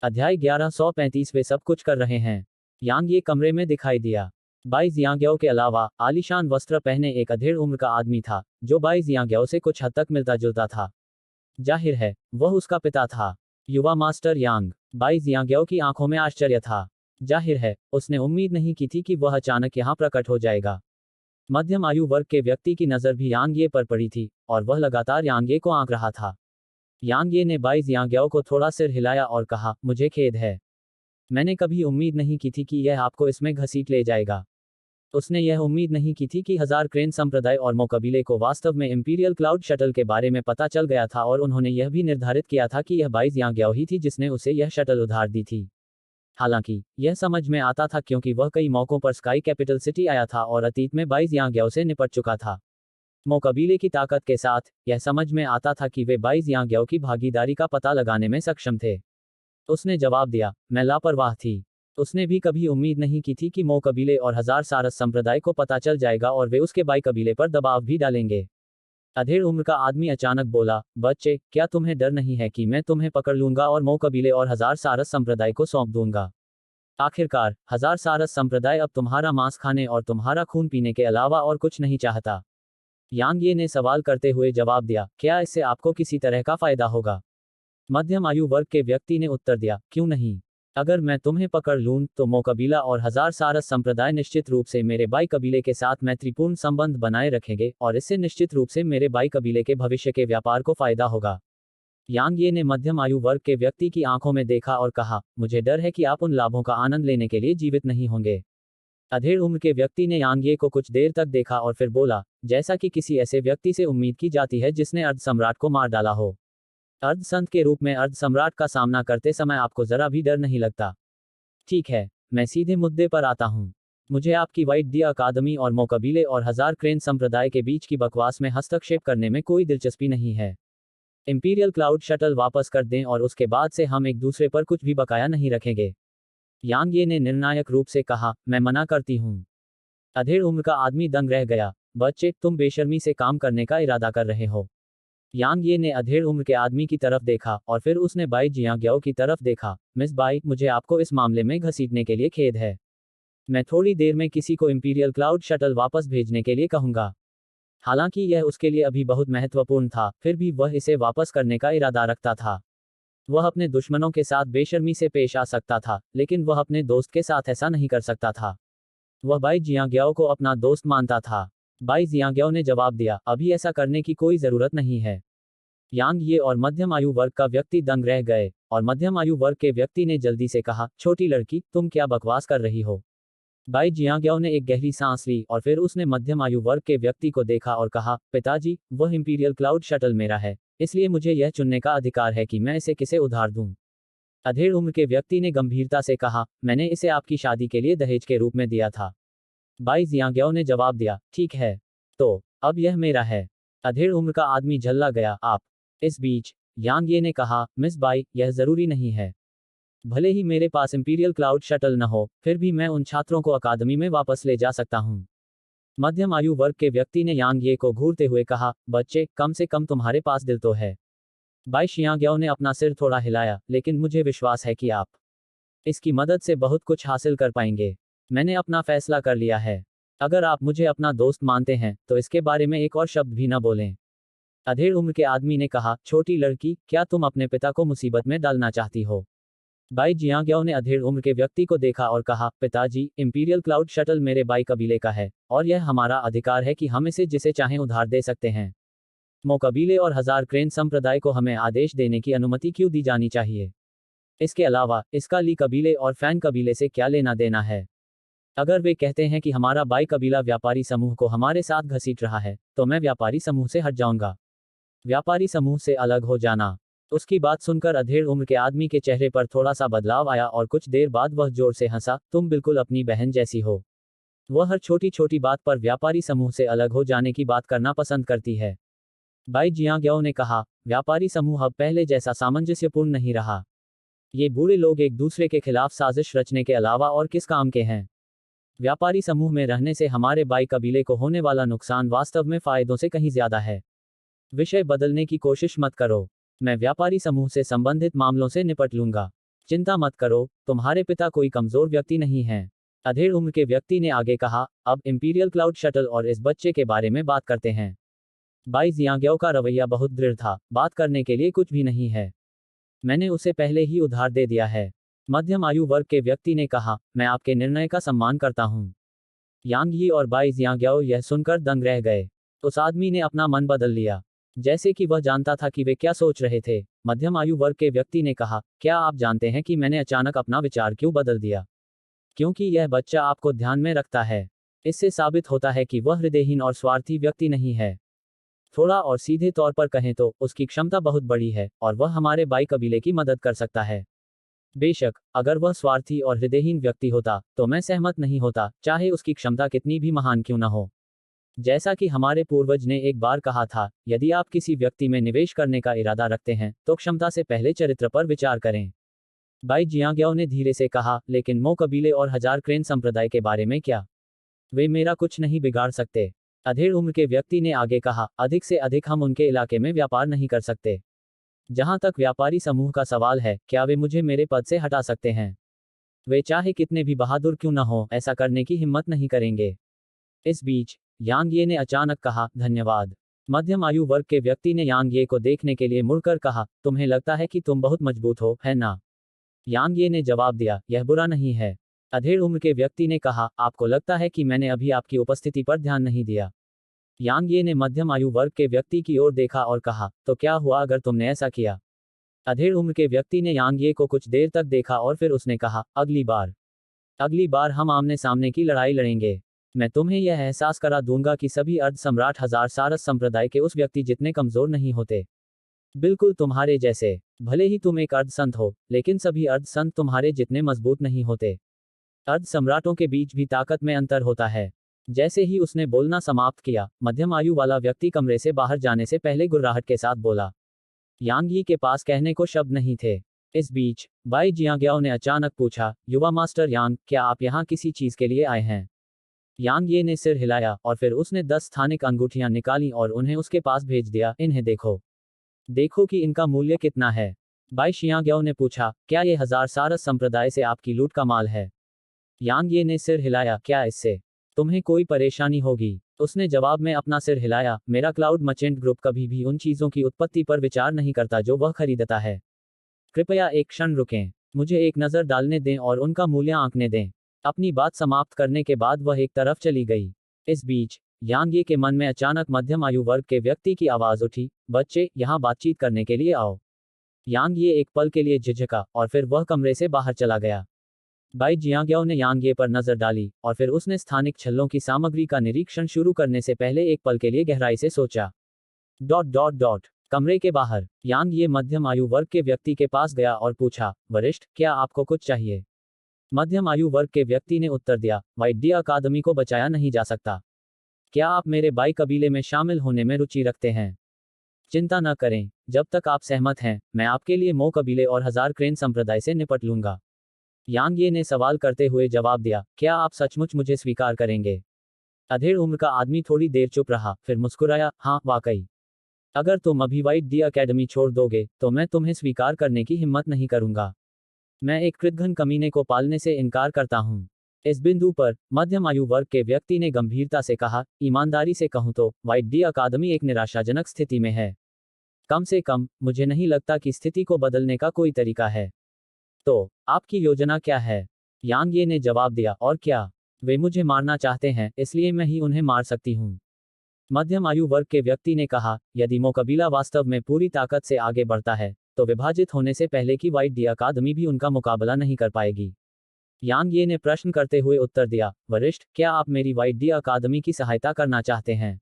अध्याय 1135। वे सब कुछ कर रहे हैं। यांग ये कमरे में दिखाई दिया। बाई जियांग्याओ के अलावा आलीशान वस्त्र पहने एक अधेड़ उम्र का आदमी था, जो बाई जियांग्याओ से कुछ हद तक मिलता जुलता था। जाहिर है वह उसका पिता था। युवा मास्टर यांग। बाई जियांग्याओ की आंखों में आश्चर्य था। जाहिर है उसने उम्मीद नहीं की थी कि वह अचानक यहाँ प्रकट हो जाएगा। मध्यम आयु वर्ग के व्यक्ति की नज़र भी यांगे पर पड़ी थी, और वह लगातार यांगे को आंक रहा था। यांगे ने बाई जियांग्याओ को थोड़ा सिर हिलाया और कहा, मुझे खेद है। मैंने कभी उम्मीद नहीं की थी कि यह आपको इसमें घसीट ले जाएगा। उसने यह उम्मीद नहीं की थी कि हजार क्रेन संप्रदाय और मो कबीले को वास्तव में इंपीरियल क्लाउड शटल के बारे में पता चल गया था, और उन्होंने यह भी निर्धारित किया था कि यह बाई जियांग्याओ ही थी जिसने उसे यह शटल उधार दी थी। हालांकि यह समझ में आता था क्योंकि वह कई मौकों पर स्काई कैपिटल सिटी आया था और अतीत में बाई जियांग्याओ से निपट चुका था। मो कबीले की ताकत के साथ यह समझ में आता था कि वे बाई जियांग्याओ की भागीदारी का पता लगाने में सक्षम थे। उसने जवाब दिया, मैं लापरवाह थी। उसने भी कभी उम्मीद नहीं की थी कि मो कबीले और हजार सारस संप्रदाय को पता चल जाएगा और वे उसके बाई कबीले पर दबाव भी डालेंगे। अधेड़ उम्र का आदमी अचानक बोला, बच्चे, क्या तुम्हें डर नहीं है कि मैं तुम्हें पकड़ लूंगा और मो कबीले और हजार सारस संप्रदाय को सौंप दूंगा? आखिरकार हजार सारस संप्रदाय अब तुम्हारा मांस खाने और तुम्हारा खून पीने के अलावा और कुछ नहीं चाहता। यांगे ने सवाल करते हुए जवाब दिया, क्या इससे आपको किसी तरह का फायदा होगा? मध्यम आयु वर्ग के व्यक्ति ने उत्तर दिया, क्यों नहीं। अगर मैं तुम्हें पकड़ लूं तो मो कबीला और हजार सारस संप्रदाय निश्चित रूप से मेरे बाई कबीले के साथ मैत्रीपूर्ण संबंध बनाए रखेंगे, और इससे निश्चित रूप से मेरे बाई कबीले के भविष्य के व्यापार को फायदा होगा। यांगे ने मध्यम आयु वर्ग के व्यक्ति की आंखों में देखा और कहा, मुझे डर है कि आप उन लाभों का आनंद लेने के लिए जीवित नहीं होंगे। अधेड़ उम्र के व्यक्ति ने यांगे को कुछ देर तक देखा और फिर बोला, जैसा कि किसी ऐसे व्यक्ति से उम्मीद की जाती है जिसने अर्ध सम्राट को मार डाला हो। अर्ध संत के रूप में अर्ध सम्राट का सामना करते समय आपको जरा भी डर नहीं लगता। ठीक है, मैं सीधे मुद्दे पर आता हूँ। मुझे आपकी वाइट डी अकादमी और मो कबीले और हजार क्रेन संप्रदाय के बीच की बकवास में हस्तक्षेप करने में कोई दिलचस्पी नहीं है। इंपीरियल क्लाउड शटल वापस कर दें और उसके बाद से हम एक दूसरे पर कुछ भी बकाया नहीं रखेंगे। यांगे ने निर्णायक रूप से कहा, मैं मना करती हूँ। अधेड़ उम्र का आदमी दंग रह गया। बच्चे, तुम बेशर्मी से काम करने का इरादा कर रहे हो। यांगे ने अधेड़ उम्र के आदमी की तरफ देखा और फिर उसने बाई जियांग्याओ की तरफ देखा। मिस बाई, मुझे आपको इस मामले में घसीटने के लिए खेद है। मैं थोड़ी देर में किसी को इंपीरियल क्लाउड शटल वापस भेजने के लिए कहूंगा। हालांकि यह उसके लिए अभी बहुत महत्वपूर्ण था, फिर भी वह इसे वापस करने का इरादा रखता था। वह अपने दुश्मनों के साथ बेशर्मी से पेश आ सकता था, लेकिन वह अपने दोस्त के साथ ऐसा नहीं कर सकता था। वह बाई जियांग्याओ को अपना दोस्त मानता था। बाई जियांग्याओ ने जवाब दिया, अभी ऐसा करने की कोई जरूरत नहीं है। यांग ये और मध्यम आयु वर्ग का व्यक्ति दंग रह गए, और मध्यम आयु वर्ग के व्यक्ति ने जल्दी से कहा, छोटी लड़की, तुम क्या बकवास कर रही हो? बाई जियांग्याओ ने एक गहरी सांस ली और फिर उसने मध्यम आयु वर्ग के व्यक्ति को देखा और कहा, पिताजी, वह इंपीरियल क्लाउड शटल मेरा है, इसलिए मुझे यह चुनने का अधिकार है कि मैं इसे किसे उधार दूं। अधेड़ उम्र के व्यक्ति ने गंभीरता से कहा, मैंने इसे आपकी शादी के लिए दहेज के रूप में दिया था। बाई जियांग्याओ ने जवाब दिया, ठीक है, तो अब यह मेरा है। अधेड़ उम्र का आदमी झल्ला गया। आप। इस बीच यांगे ने कहा, मिस बाई, यह जरूरी नहीं है। भले ही मेरे पास इंपीरियल क्लाउड शटल न हो, फिर भी मैं उन छात्रों को अकादमी में वापस ले जा सकता हूँ। मध्यम आयु वर्ग के व्यक्ति ने यांगे को घूरते हुए कहा, बच्चे, कम से कम तुम्हारे पास दिल तो है। बाई जियांग्याओ ने अपना सिर थोड़ा हिलाया, लेकिन मुझे विश्वास है कि आप इसकी मदद से बहुत कुछ हासिल कर पाएंगे। मैंने अपना फैसला कर लिया है। अगर आप मुझे अपना दोस्त मानते हैं तो इसके बारे में एक और शब्द भी न बोलें। अधेड़ उम्र के आदमी ने कहा, छोटी लड़की, क्या तुम अपने पिता को मुसीबत में डालना चाहती हो? बाई जियांग्याओ ने अधेड़ उम्र के व्यक्ति को देखा और कहा, पिताजी, इंपीरियल क्लाउड शटल मेरे बाई कबीले का है, और यह हमारा अधिकार है कि हम इसे जिसे चाहें उधार दे सकते हैं। मो कबीले और हजार क्रेन संप्रदाय को हमें आदेश देने की अनुमति क्यों दी जानी चाहिए? इसके अलावा इसका ली कबीले और फैन कबीले से क्या लेना देना है? अगर वे कहते हैं कि हमारा बाई कबीला व्यापारी समूह को हमारे साथ घसीट रहा है, तो मैं व्यापारी समूह से हट जाऊंगा। व्यापारी समूह से अलग हो जाना। उसकी बात सुनकर अधेड़ उम्र के आदमी के चेहरे पर थोड़ा सा बदलाव आया और कुछ देर बाद वह जोर से हंसा, तुम बिल्कुल अपनी बहन जैसी हो। वह हर छोटी छोटी बात पर व्यापारी समूह से अलग हो जाने की बात करना पसंद करती है। बाई जियांग्याओ ने कहा, व्यापारी समूह अब पहले जैसा सामंजस्यपूर्ण नहीं रहा। ये बूढ़े लोग एक दूसरे के खिलाफ साजिश रचने के अलावा और किस काम के हैं? व्यापारी समूह में रहने से हमारे बाई कबीले को होने वाला नुकसान वास्तव में फायदों से कहीं ज्यादा है। विषय बदलने की कोशिश मत करो। मैं व्यापारी समूह से संबंधित मामलों से निपट लूंगा। चिंता मत करो, तुम्हारे पिता कोई कमजोर व्यक्ति नहीं है। अधेड़ उम्र के व्यक्ति ने आगे कहा, अब इंपीरियल क्लाउड शटल और इस बच्चे के बारे में बात करते हैं। बाई जियांग्याओ का रवैया बहुत दृढ़ था, बात करने के लिए कुछ भी नहीं है। मैंने उसे पहले ही उधार दे दिया है। मध्यम आयु वर्ग के व्यक्ति ने कहा, मैं आपके निर्णय का सम्मान करता हूँ। यांग यी और बाई जियांग्याओ यह सुनकर दंग रह गए। उस आदमी ने अपना मन बदल लिया, जैसे कि वह जानता था कि वे क्या सोच रहे थे। मध्यम आयु वर्ग के व्यक्ति ने कहा, क्या आप जानते हैं कि मैंने अचानक अपना विचार क्यों बदल दिया? क्योंकि यह बच्चा आपको ध्यान में रखता है। इससे साबित होता है कि वह हृदयहीन और स्वार्थी व्यक्ति नहीं है। थोड़ा और सीधे तौर पर कहें तो उसकी क्षमता बहुत बड़ी है और वह हमारे बाई कबीले की मदद कर सकता है। बेशक, अगर वह स्वार्थी और हृदयहीन व्यक्ति होता तो मैं सहमत नहीं होता, चाहे उसकी क्षमता कितनी भी महान क्यों न हो। जैसा कि हमारे पूर्वज ने एक बार कहा था, यदि आप किसी व्यक्ति में निवेश करने का इरादा रखते हैं तो क्षमता से पहले चरित्र पर विचार करें। बाई जियांग्याओ ने धीरे से कहा, लेकिन मो कबीले और हजार क्रेन संप्रदाय के बारे में क्या? वे मेरा कुछ नहीं बिगाड़ सकते। अधेड़ उम्र के व्यक्ति ने आगे कहा, अधिक से अधिक हम उनके इलाके में व्यापार नहीं कर सकते। जहां तक व्यापारी समूह का सवाल है, क्या वे मुझे मेरे पद से हटा सकते हैं? वे चाहे कितने भी बहादुर क्यों न हो, ऐसा करने की हिम्मत नहीं करेंगे। इस बीच यांग ये ने अचानक कहा, धन्यवाद। मध्यम आयु वर्ग के व्यक्ति ने यांग ये को देखने के लिए मुड़कर कहा, तुम्हें लगता है कि तुम बहुत मजबूत हो, है ना? यांग ये ने जवाब दिया, यह बुरा नहीं है। अधेड़ उम्र के व्यक्ति ने कहा, आपको लगता है कि मैंने अभी आपकी उपस्थिति पर ध्यान नहीं दिया। यांग ये ने मध्यम आयु वर्ग के व्यक्ति की ओर देखा और कहा, तो क्या हुआ अगर तुमने ऐसा किया? अधेड़ उम्र के व्यक्ति ने यांग ये को कुछ देर तक देखा और फिर उसने कहा, अगली बार हम आमने सामने की लड़ाई लड़ेंगे। मैं तुम्हें यह एहसास करा दूंगा कि सभी अर्ध सम्राट हजार सारस संप्रदाय के उस व्यक्ति जितने कमजोर नहीं होते। बिल्कुल तुम्हारे जैसे। भले ही तुम एक अर्ध संत हो, लेकिन सभी अर्ध संत तुम्हारे जितने मजबूत नहीं होते। अर्ध सम्राटों के बीच भी ताकत में अंतर होता है। जैसे ही उसने बोलना समाप्त किया, मध्यम आयु वाला व्यक्ति कमरे से बाहर जाने से पहले गुर्राहट के साथ बोला। यांग यी के पास कहने को शब्द नहीं थे। इस बीच बाई जियांग्याओ ने अचानक पूछा, युवा मास्टर यांग, क्या आप यहाँ किसी चीज के लिए आए हैं? यांग ये ने सिर हिलाया और फिर उसने 10 स्थानिक अंगूठियां निकाली और उन्हें उसके पास भेज दिया। इन्हें देखो। देखो कि इनका मूल्य कितना है। बाई शियांग्याओ ने पूछा, क्या ये हजार सारस संप्रदाय से आपकी लूट का माल है? यांग ये ने सिर हिलाया, क्या इससे तुम्हें कोई परेशानी होगी? उसने जवाब में अपना सिर हिलाया, मेरा क्लाउड मर्चेंट ग्रुप कभी भी उन चीजों की उत्पत्ति पर विचार नहीं करता जो वह खरीदता है। कृपया एक क्षण रुकें, मुझे एक नजर डालने दें और उनका मूल्य आंकने दें। अपनी बात समाप्त करने के बाद वह एक तरफ चली गई। इस बीच यांग ये के मन में अचानक मध्यम आयु वर्ग के व्यक्ति की आवाज उठी, बच्चे, यहाँ बातचीत करने के लिए आओ। यांग ये एक पल के लिए झिझका और फिर वह कमरे से बाहर चला गया। बाई जियांग्याओ ने यांग ये पर नजर डाली और फिर उसने स्थानिक छल्लों की सामग्री का निरीक्षण शुरू करने से पहले एक पल के लिए गहराई से सोचा। कमरे के बाहर यांग ये मध्यम आयु वर्ग के व्यक्ति के पास गया और पूछा, वरिष्ठ, क्या आपको कुछ चाहिए? मध्यम आयु वर्ग के व्यक्ति ने उत्तर दिया, वाइट डी अकादमी को बचाया नहीं जा सकता। क्या आप मेरे बाई कबीले में शामिल होने में रुचि रखते हैं? चिंता न करें, जब तक आप सहमत हैं, मैं आपके लिए मो कबीले और हजार क्रेन संप्रदाय से निपट लूंगा। यांग ये ने सवाल करते हुए जवाब दिया, क्या आप सचमुच मुझे स्वीकार करेंगे? अधेड़ उम्र का आदमी थोड़ी देर चुप रहा, फिर मुस्कुराया, हाँ, वाकई। अगर तुम अभी वाइट डी अकेडमी छोड़ दोगे तो मैं तुम्हें स्वीकार करने की हिम्मत नहीं करूंगा। मैं एक कृतघ्न कमीने को पालने से इनकार करता हूं। इस बिंदु पर मध्यम आयु वर्ग के व्यक्ति ने गंभीरता से कहा, ईमानदारी से कहूं तो वाइट डी अकादमी एक निराशाजनक स्थिति में है। कम से कम मुझे नहीं लगता कि स्थिति को बदलने का कोई तरीका है। तो आपकी योजना क्या है? यांग ये ने जवाब दिया, और क्या? वे मुझे मारना चाहते हैं, इसलिए मैं ही उन्हें मार सकती हूँ। मध्यम आयु वर्ग के व्यक्ति ने कहा, यदि मो कबीला वास्तव में पूरी ताकत से आगे बढ़ता है तो विभाजित होने से पहले की वाइट डी अकादमी भी उनका मुकाबला नहीं कर पाएगी। यांग ये ने प्रश्न करते हुए उत्तर दिया, वरिष्ठ, क्या आप मेरी वाइट डी अकादमी की सहायता करना चाहते हैं?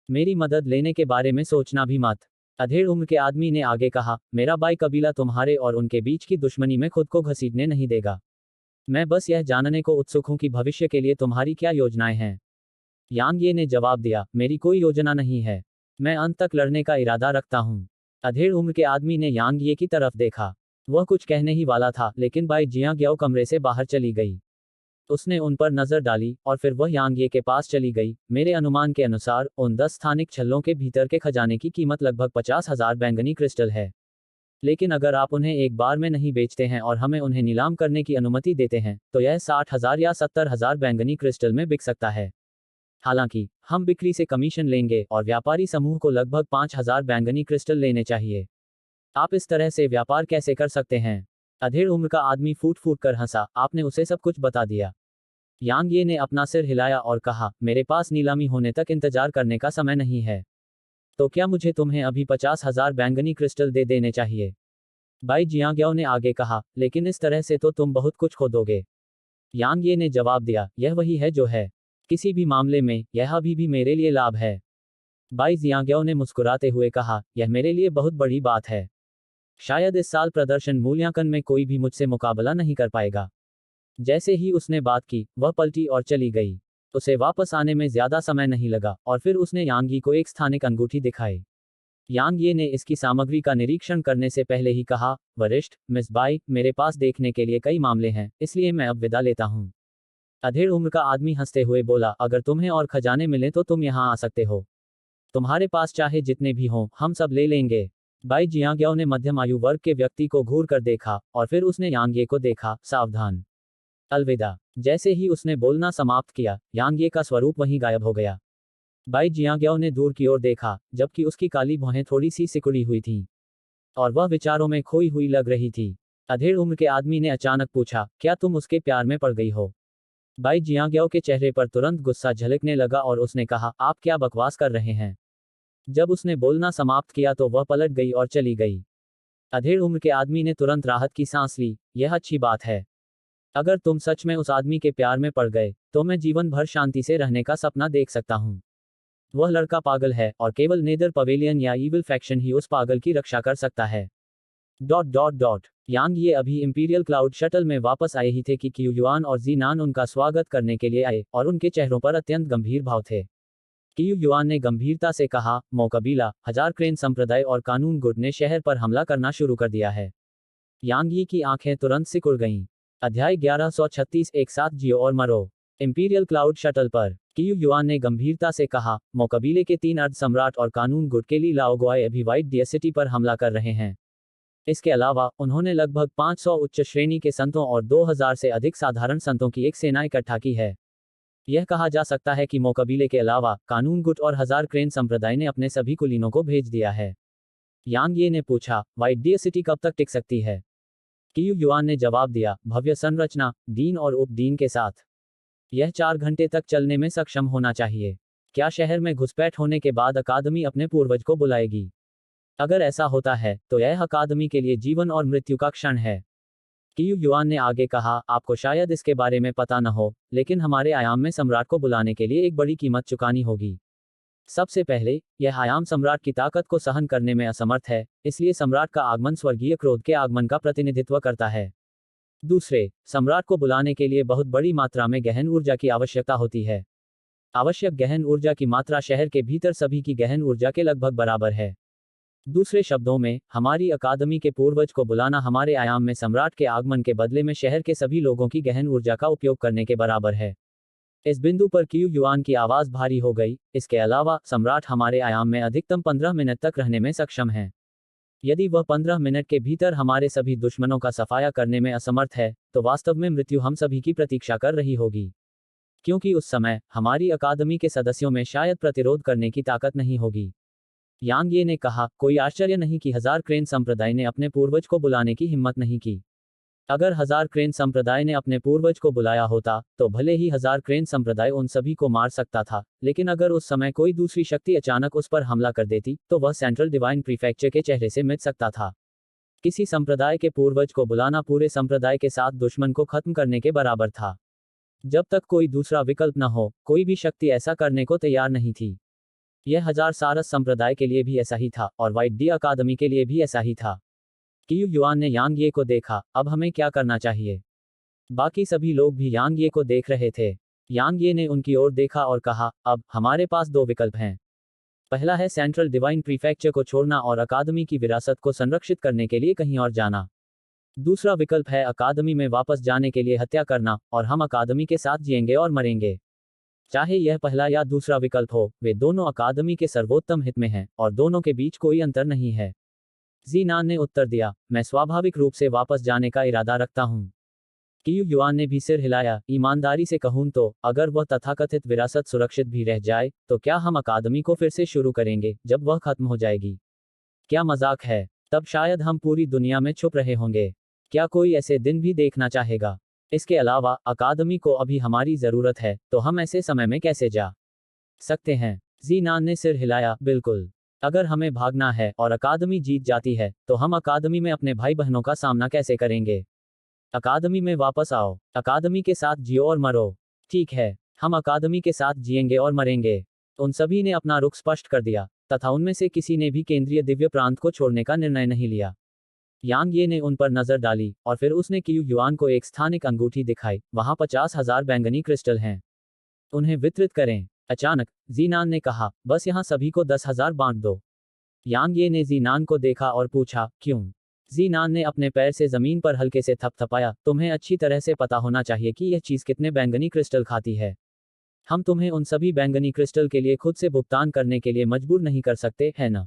मेरी मदद लेने के बारे में सोचना भी मत। अधेड़ उम्र के आदमी ने आगे कहा, मेरा बाई कबीला तुम्हारे और उनके बीच की दुश्मनी में खुद को घसीटने नहीं देगा। मैं बस यह जानने को उत्सुक हूं कि भविष्य के लिए तुम्हारी क्या योजनाएं हैं। यांग ये ने जवाब दिया, मेरी कोई योजना नहीं है। मैं अंत तक लड़ने का इरादा रखता हूं। अधेड़ उम्र के आदमी ने यांग ये की तरफ देखा। वह कुछ कहने ही वाला था, लेकिन बाई जियांग्याओ कमरे से बाहर चली गई। उसने उन पर नजर डाली और फिर वह यांग ये के पास चली गई। मेरे अनुमान के अनुसार उन 10 स्थानिक छल्लों के भीतर के खजाने की कीमत लगभग 50,000 बैंगनी क्रिस्टल है। लेकिन अगर आप उन्हें एक बार में नहीं बेचते हैं और हमें उन्हें नीलाम करने की अनुमति देते हैं, तो यह 60,000 या 70,000 बैंगनी क्रिस्टल में बिक सकता है। हालांकि हम बिक्री से कमीशन लेंगे और व्यापारी समूह को लगभग 5,000 बैंगनी क्रिस्टल लेने चाहिए। आप इस तरह से व्यापार कैसे कर सकते हैं? अधेड़ उम्र का आदमी फूट फूट कर हंसा। आपने उसे सब कुछ बता दिया। यांग ये ने अपना सिर हिलाया और कहा, मेरे पास नीलामी होने तक इंतजार करने का समय नहीं है। तो क्या मुझे तुम्हें अभी 50,000 बैंगनी क्रिस्टल दे देने चाहिए? बाई जियांग्याओ ने आगे कहा, लेकिन इस तरह से तो तुम बहुत कुछ खो दोगे। यांग ये ने जवाब दिया, यह वही है जो है। किसी भी मामले में यह अभी भी मेरे लिए लाभ है। बाई जियांग्याओ ने मुस्कुराते हुए कहा, यह मेरे लिए बहुत बड़ी बात है। शायद इस साल प्रदर्शन मूल्यांकन में कोई भी मुझसे मुकाबला नहीं कर पाएगा। जैसे ही उसने बात की, वह पलटी और चली गई। उसे वापस आने में ज्यादा समय नहीं लगा और फिर उसने यांग यी को एक स्थानिक अंगूठी दिखाई। यांग ये ने इसकी सामग्री का निरीक्षण करने से पहले ही कहा, वरिष्ठ मिस बाई, मेरे पास देखने के लिए कई मामले हैं, इसलिए मैं अब विदा लेता हूँ। अधेड़ उम्र का आदमी हंसते हुए बोला, अगर तुम्हें और खजाने मिले तो तुम यहाँ आ सकते हो। तुम्हारे पास चाहे जितने भी हों, हम सब ले लेंगे। बाई जियांग्याओ ने मध्यम आयु वर्ग के व्यक्ति को घूर कर देखा और फिर उसने यांग ये को देखा, सावधान। अलविदा। जैसे ही उसने बोलना समाप्त किया, यांग ये का स्वरूप वहीं गायब हो गया। बाई जियांग्याओ ने दूर की ओर देखा, जबकि उसकी काली भौहें थोड़ी सी सिकुड़ी हुई थीं और वह विचारों में खोई हुई लग रही थी। अधेड़ उम्र के आदमी ने अचानक पूछा, क्या तुम उसके प्यार में पड़ गई हो? बाई जियांग्याओ के चेहरे पर तुरंत गुस्सा झलकने लगा और उसने कहा, आप क्या बकवास कर रहे हैं? जब उसने बोलना समाप्त किया तो वह पलट गई और चली गई। अधेड़ उम्र के आदमी ने तुरंत राहत की सांस ली। यह अच्छी बात है। अगर तुम सच में उस आदमी के प्यार में पड़ गए, तो मैं जीवन भर शांति से रहने का सपना देख सकता हूँ। वह लड़का पागल है और केवल नेदर पवेलियन या ईविल फैक्शन ही उस पागल की रक्षा कर सकता है। Dot dot dot. यांग ये अभी इंपीरियल क्लाउड शटल में वापस आए ही थे कि क्यू युआन और जीनान उनका स्वागत करने के लिए आए और उनके चेहरों पर अत्यंत गंभीर भाव थे। क्यू युआन ने गंभीरता से कहा, मोकबीला, हजार क्रेन संप्रदाय और कानून गुट ने शहर पर हमला करना शुरू कर दिया है। यांग यी की आंखें तुरंत सिकुड़ गईं। अध्याय 1136 एक साथ जियो और मरो। इंपीरियल क्लाउड शटल पर क्यू युआन ने गंभीरता से कहा, मोकबीले के 3 अर्ध सम्राट और कानून गुट के ली लाओगोआई अभी व्हाइट डियर सिटी पर हमला कर रहे हैं। इसके अलावा उन्होंने लगभग 500 उच्च श्रेणी के संतों और 2000 से अधिक साधारण संतों की एक सेना इकट्ठा की है। यह कहा जा सकता है कि मोकबीले के अलावा कानून गुट और हजार क्रेन संप्रदाय ने अपने सभी कुलीनों को भेज दिया है। यांग ये ने पूछा, व्हाइट डियर सिटी कब तक टिक सकती है? क्यू युआन ने जवाब दिया, भव्य संरचना, डीन और उप डीन के साथ। यह 4 घंटे तक चलने में सक्षम होना चाहिए। क्या शहर में घुसपैठ होने के बाद अकादमी अपने पूर्वज को बुलाएगी? अगर ऐसा होता है, तो यह अकादमी के लिए जीवन और मृत्यु का क्षण है। क्यू युआन ने आगे कहा, आपको शायद इसके बारे में पता न हो, लेकिन हमारे आयाम में सम्राट को बुलाने के लिए एक बड़ी कीमत चुकानी होगी। सबसे पहले, यह आयाम सम्राट की ताकत को सहन करने में असमर्थ है, इसलिए सम्राट का आगमन स्वर्गीय क्रोध के आगमन का प्रतिनिधित्व करता है। दूसरे, सम्राट को बुलाने के लिए बहुत बड़ी मात्रा में गहन ऊर्जा की आवश्यकता होती है। आवश्यक गहन ऊर्जा की मात्रा शहर के भीतर सभी की गहन ऊर्जा के लगभग बराबर है। दूसरे शब्दों में, हमारी अकादमी के पूर्वज को बुलाना हमारे आयाम में सम्राट के आगमन के बदले में शहर के सभी लोगों की गहन ऊर्जा का उपयोग करने के बराबर है। इस बिंदु पर क्यू युआन की आवाज भारी हो गई। इसके अलावा, सम्राट हमारे आयाम में अधिकतम 15 मिनट तक रहने में सक्षम है। यदि वह 15 मिनट के भीतर हमारे सभी दुश्मनों का सफाया करने में असमर्थ है, तो वास्तव में मृत्यु हम सभी की प्रतीक्षा कर रही होगी। क्योंकि उस समय, हमारी अकादमी के सदस्यों में शायद प्रतिरोध करने की ताकत नहीं होगी। यांग ये ने कहा, कोई आश्चर्य नहीं कि हजार क्रेन संप्रदाय ने अपने पूर्वज को बुलाने की हिम्मत नहीं की। अगर हजार क्रेन संप्रदाय ने अपने पूर्वज को बुलाया होता, तो भले ही हजार क्रेन संप्रदाय उन सभी को मार सकता था, लेकिन अगर उस समय कोई दूसरी शक्ति अचानक उस पर हमला कर देती, तो वह सेंट्रल डिवाइन प्रीफेक्चर के चेहरे से मिट सकता था। किसी संप्रदाय के पूर्वज को बुलाना पूरे संप्रदाय के साथ दुश्मन को खत्म करने के बराबर था। जब तक कोई दूसरा विकल्प न हो, कोई भी शक्ति ऐसा करने को तैयार नहीं थी। यह हजार सारस संप्रदाय के लिए भी ऐसा ही था और व्हाइट डी अकादमी के लिए भी ऐसा ही था। क्यू युआन ने यांग ये को देखा, अब हमें क्या करना चाहिए? बाकी सभी लोग भी यांग ये को देख रहे थे। यांग ये ने उनकी ओर देखा और कहा, अब हमारे पास 2 विकल्प हैं। पहला है सेंट्रल डिवाइन प्रीफेक्चर को छोड़ना और अकादमी की विरासत को संरक्षित करने के लिए कहीं और जाना। दूसरा विकल्प है अकादमी में वापस जाने के लिए हत्या करना, और हम अकादमी के साथ जिएंगे और मरेंगे। चाहे यह पहला या दूसरा विकल्प हो, वे दोनों अकादमी के सर्वोत्तम हित में हैं, और दोनों के बीच कोई अंतर नहीं है। जीनान ने उत्तर दिया, मैं स्वाभाविक रूप से वापस जाने का इरादा रखता हूँ। कियू युआन ने भी सिर हिलाया, ईमानदारी से कहूं तो अगर वह तथाकथित विरासत सुरक्षित भी रह जाए तो क्या हम अकादमी को फिर से शुरू करेंगे जब वह खत्म हो जाएगी? क्या मजाक है? तब शायद हम पूरी दुनिया में छुप रहे होंगे। क्या कोई ऐसे दिन भी देखना चाहेगा? इसके अलावा अकादमी को अभी हमारी जरूरत है, तो हम ऐसे समय में कैसे जा सकते हैं? जीनान ने सिर हिलाया, बिल्कुल। अगर हमें भागना है और अकादमी जीत जाती है तो हम अकादमी में अपने भाई बहनों का सामना कैसे करेंगे? अकादमी में वापस आओ, अकादमी के साथ जियो और मरो। ठीक है, हम अकादमी के साथ जिएंगे और मरेंगे। उन सभी ने अपना रुख स्पष्ट कर दिया, तथा उनमें से किसी ने भी केंद्रीय दिव्य प्रांत को छोड़ने का निर्णय नहीं लिया। यांग ये ने उन पर नजर डाली और फिर उसने कियू युआन को एक स्थानिक अंगूठी दिखाई, वहां 50,000 बैंगनी क्रिस्टल हैं। उन्हें वितरित करें। अचानक जीनान ने कहा, बस यहाँ सभी को 10,000 बांट दो। यांग ये ने जीनान को देखा और पूछा, क्यों? जीनान ने अपने पैर से जमीन पर हल्के से थपथपाया, तुम्हें अच्छी तरह से पता होना चाहिए कि यह चीज कितने बैंगनी क्रिस्टल खाती है। हम तुम्हें उन सभी बैंगनी क्रिस्टल के लिए खुद से भुगतान करने के लिए मजबूर नहीं कर सकते, है ना?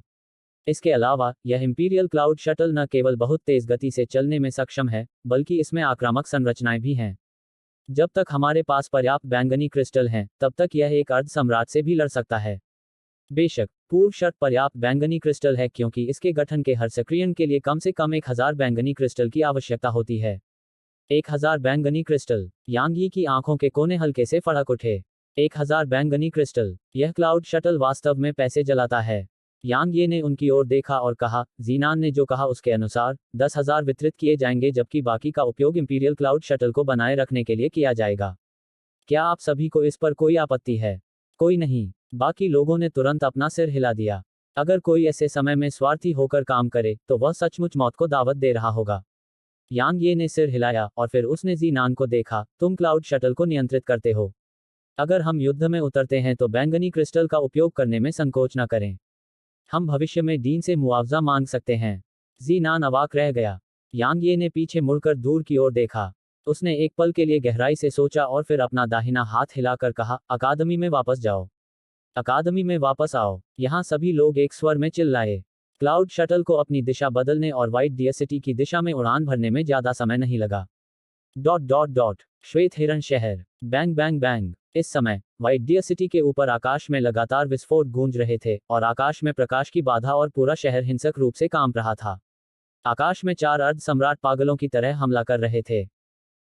इसके अलावा यह इंपीरियल क्लाउड शटल न केवल बहुत तेज गति से चलने में सक्षम है, बल्कि इसमें आक्रामक संरचनाएं भी हैं। जब तक हमारे पास पर्याप्त बैंगनी क्रिस्टल हैं, तब तक यह एक अर्ध सम्राट से भी लड़ सकता है। बेशक, पूर्व शर्त पर्याप्त बैंगनी क्रिस्टल है क्योंकि इसके गठन के हर सक्रियण के लिए कम से कम 1000 बैंगनी क्रिस्टल की आवश्यकता होती है। 1000 बैंगनी क्रिस्टल। यांग यी की आंखों के कोने हल्के से फड़क उठे। 1000 बैंगनी क्रिस्टल, यह क्लाउड शटल वास्तव में पैसे जलाता है। यांग ये ने उनकी ओर देखा और कहा, जीनान ने जो कहा उसके अनुसार 10,000 वितरित किए जाएंगे जबकि बाकी का उपयोग इंपीरियल क्लाउड शटल को बनाए रखने के लिए किया जाएगा। क्या आप सभी को इस पर कोई आपत्ति है? कोई नहीं। बाकी लोगों ने तुरंत अपना सिर हिला दिया। अगर कोई ऐसे समय में स्वार्थी होकर काम करे तो वह सचमुच मौत को दावत दे रहा होगा। यांग ये ने सिर हिलाया और फिर उसने जीनान को देखा, तुम क्लाउड शटल को नियंत्रित करते हो। अगर हम युद्ध में उतरते हैं तो बैंगनी क्रिस्टल का उपयोग करने में संकोच न करें। हम भविष्य में डीन से मुआवजा मांग सकते हैं। जीनान अवाक रह गया। यांग ये ने पीछे मुड़कर दूर की ओर देखा। उसने एक पल के लिए गहराई से सोचा और फिर अपना दाहिना हाथ हिलाकर कहा, अकादमी में वापस जाओ। अकादमी में वापस आओ। यहाँ सभी लोग एक स्वर में चिल्लाए। क्लाउड शटल को अपनी दिशा बदलने और व्हाइट डियर सिटी की दिशा में उड़ान भरने में ज्यादा समय नहीं लगा। डॉट डॉट डॉट श्वेत हिरण शहर। Bang bang bang. इस समय व्हाइट डियर सिटी के ऊपर आकाश में लगातार विस्फोट गूंज रहे थे और आकाश में प्रकाश की बाधा और पूरा शहर हिंसक रूप से कांप रहा था। आकाश में 4 अर्ध सम्राट पागलों की तरह हमला कर रहे थे।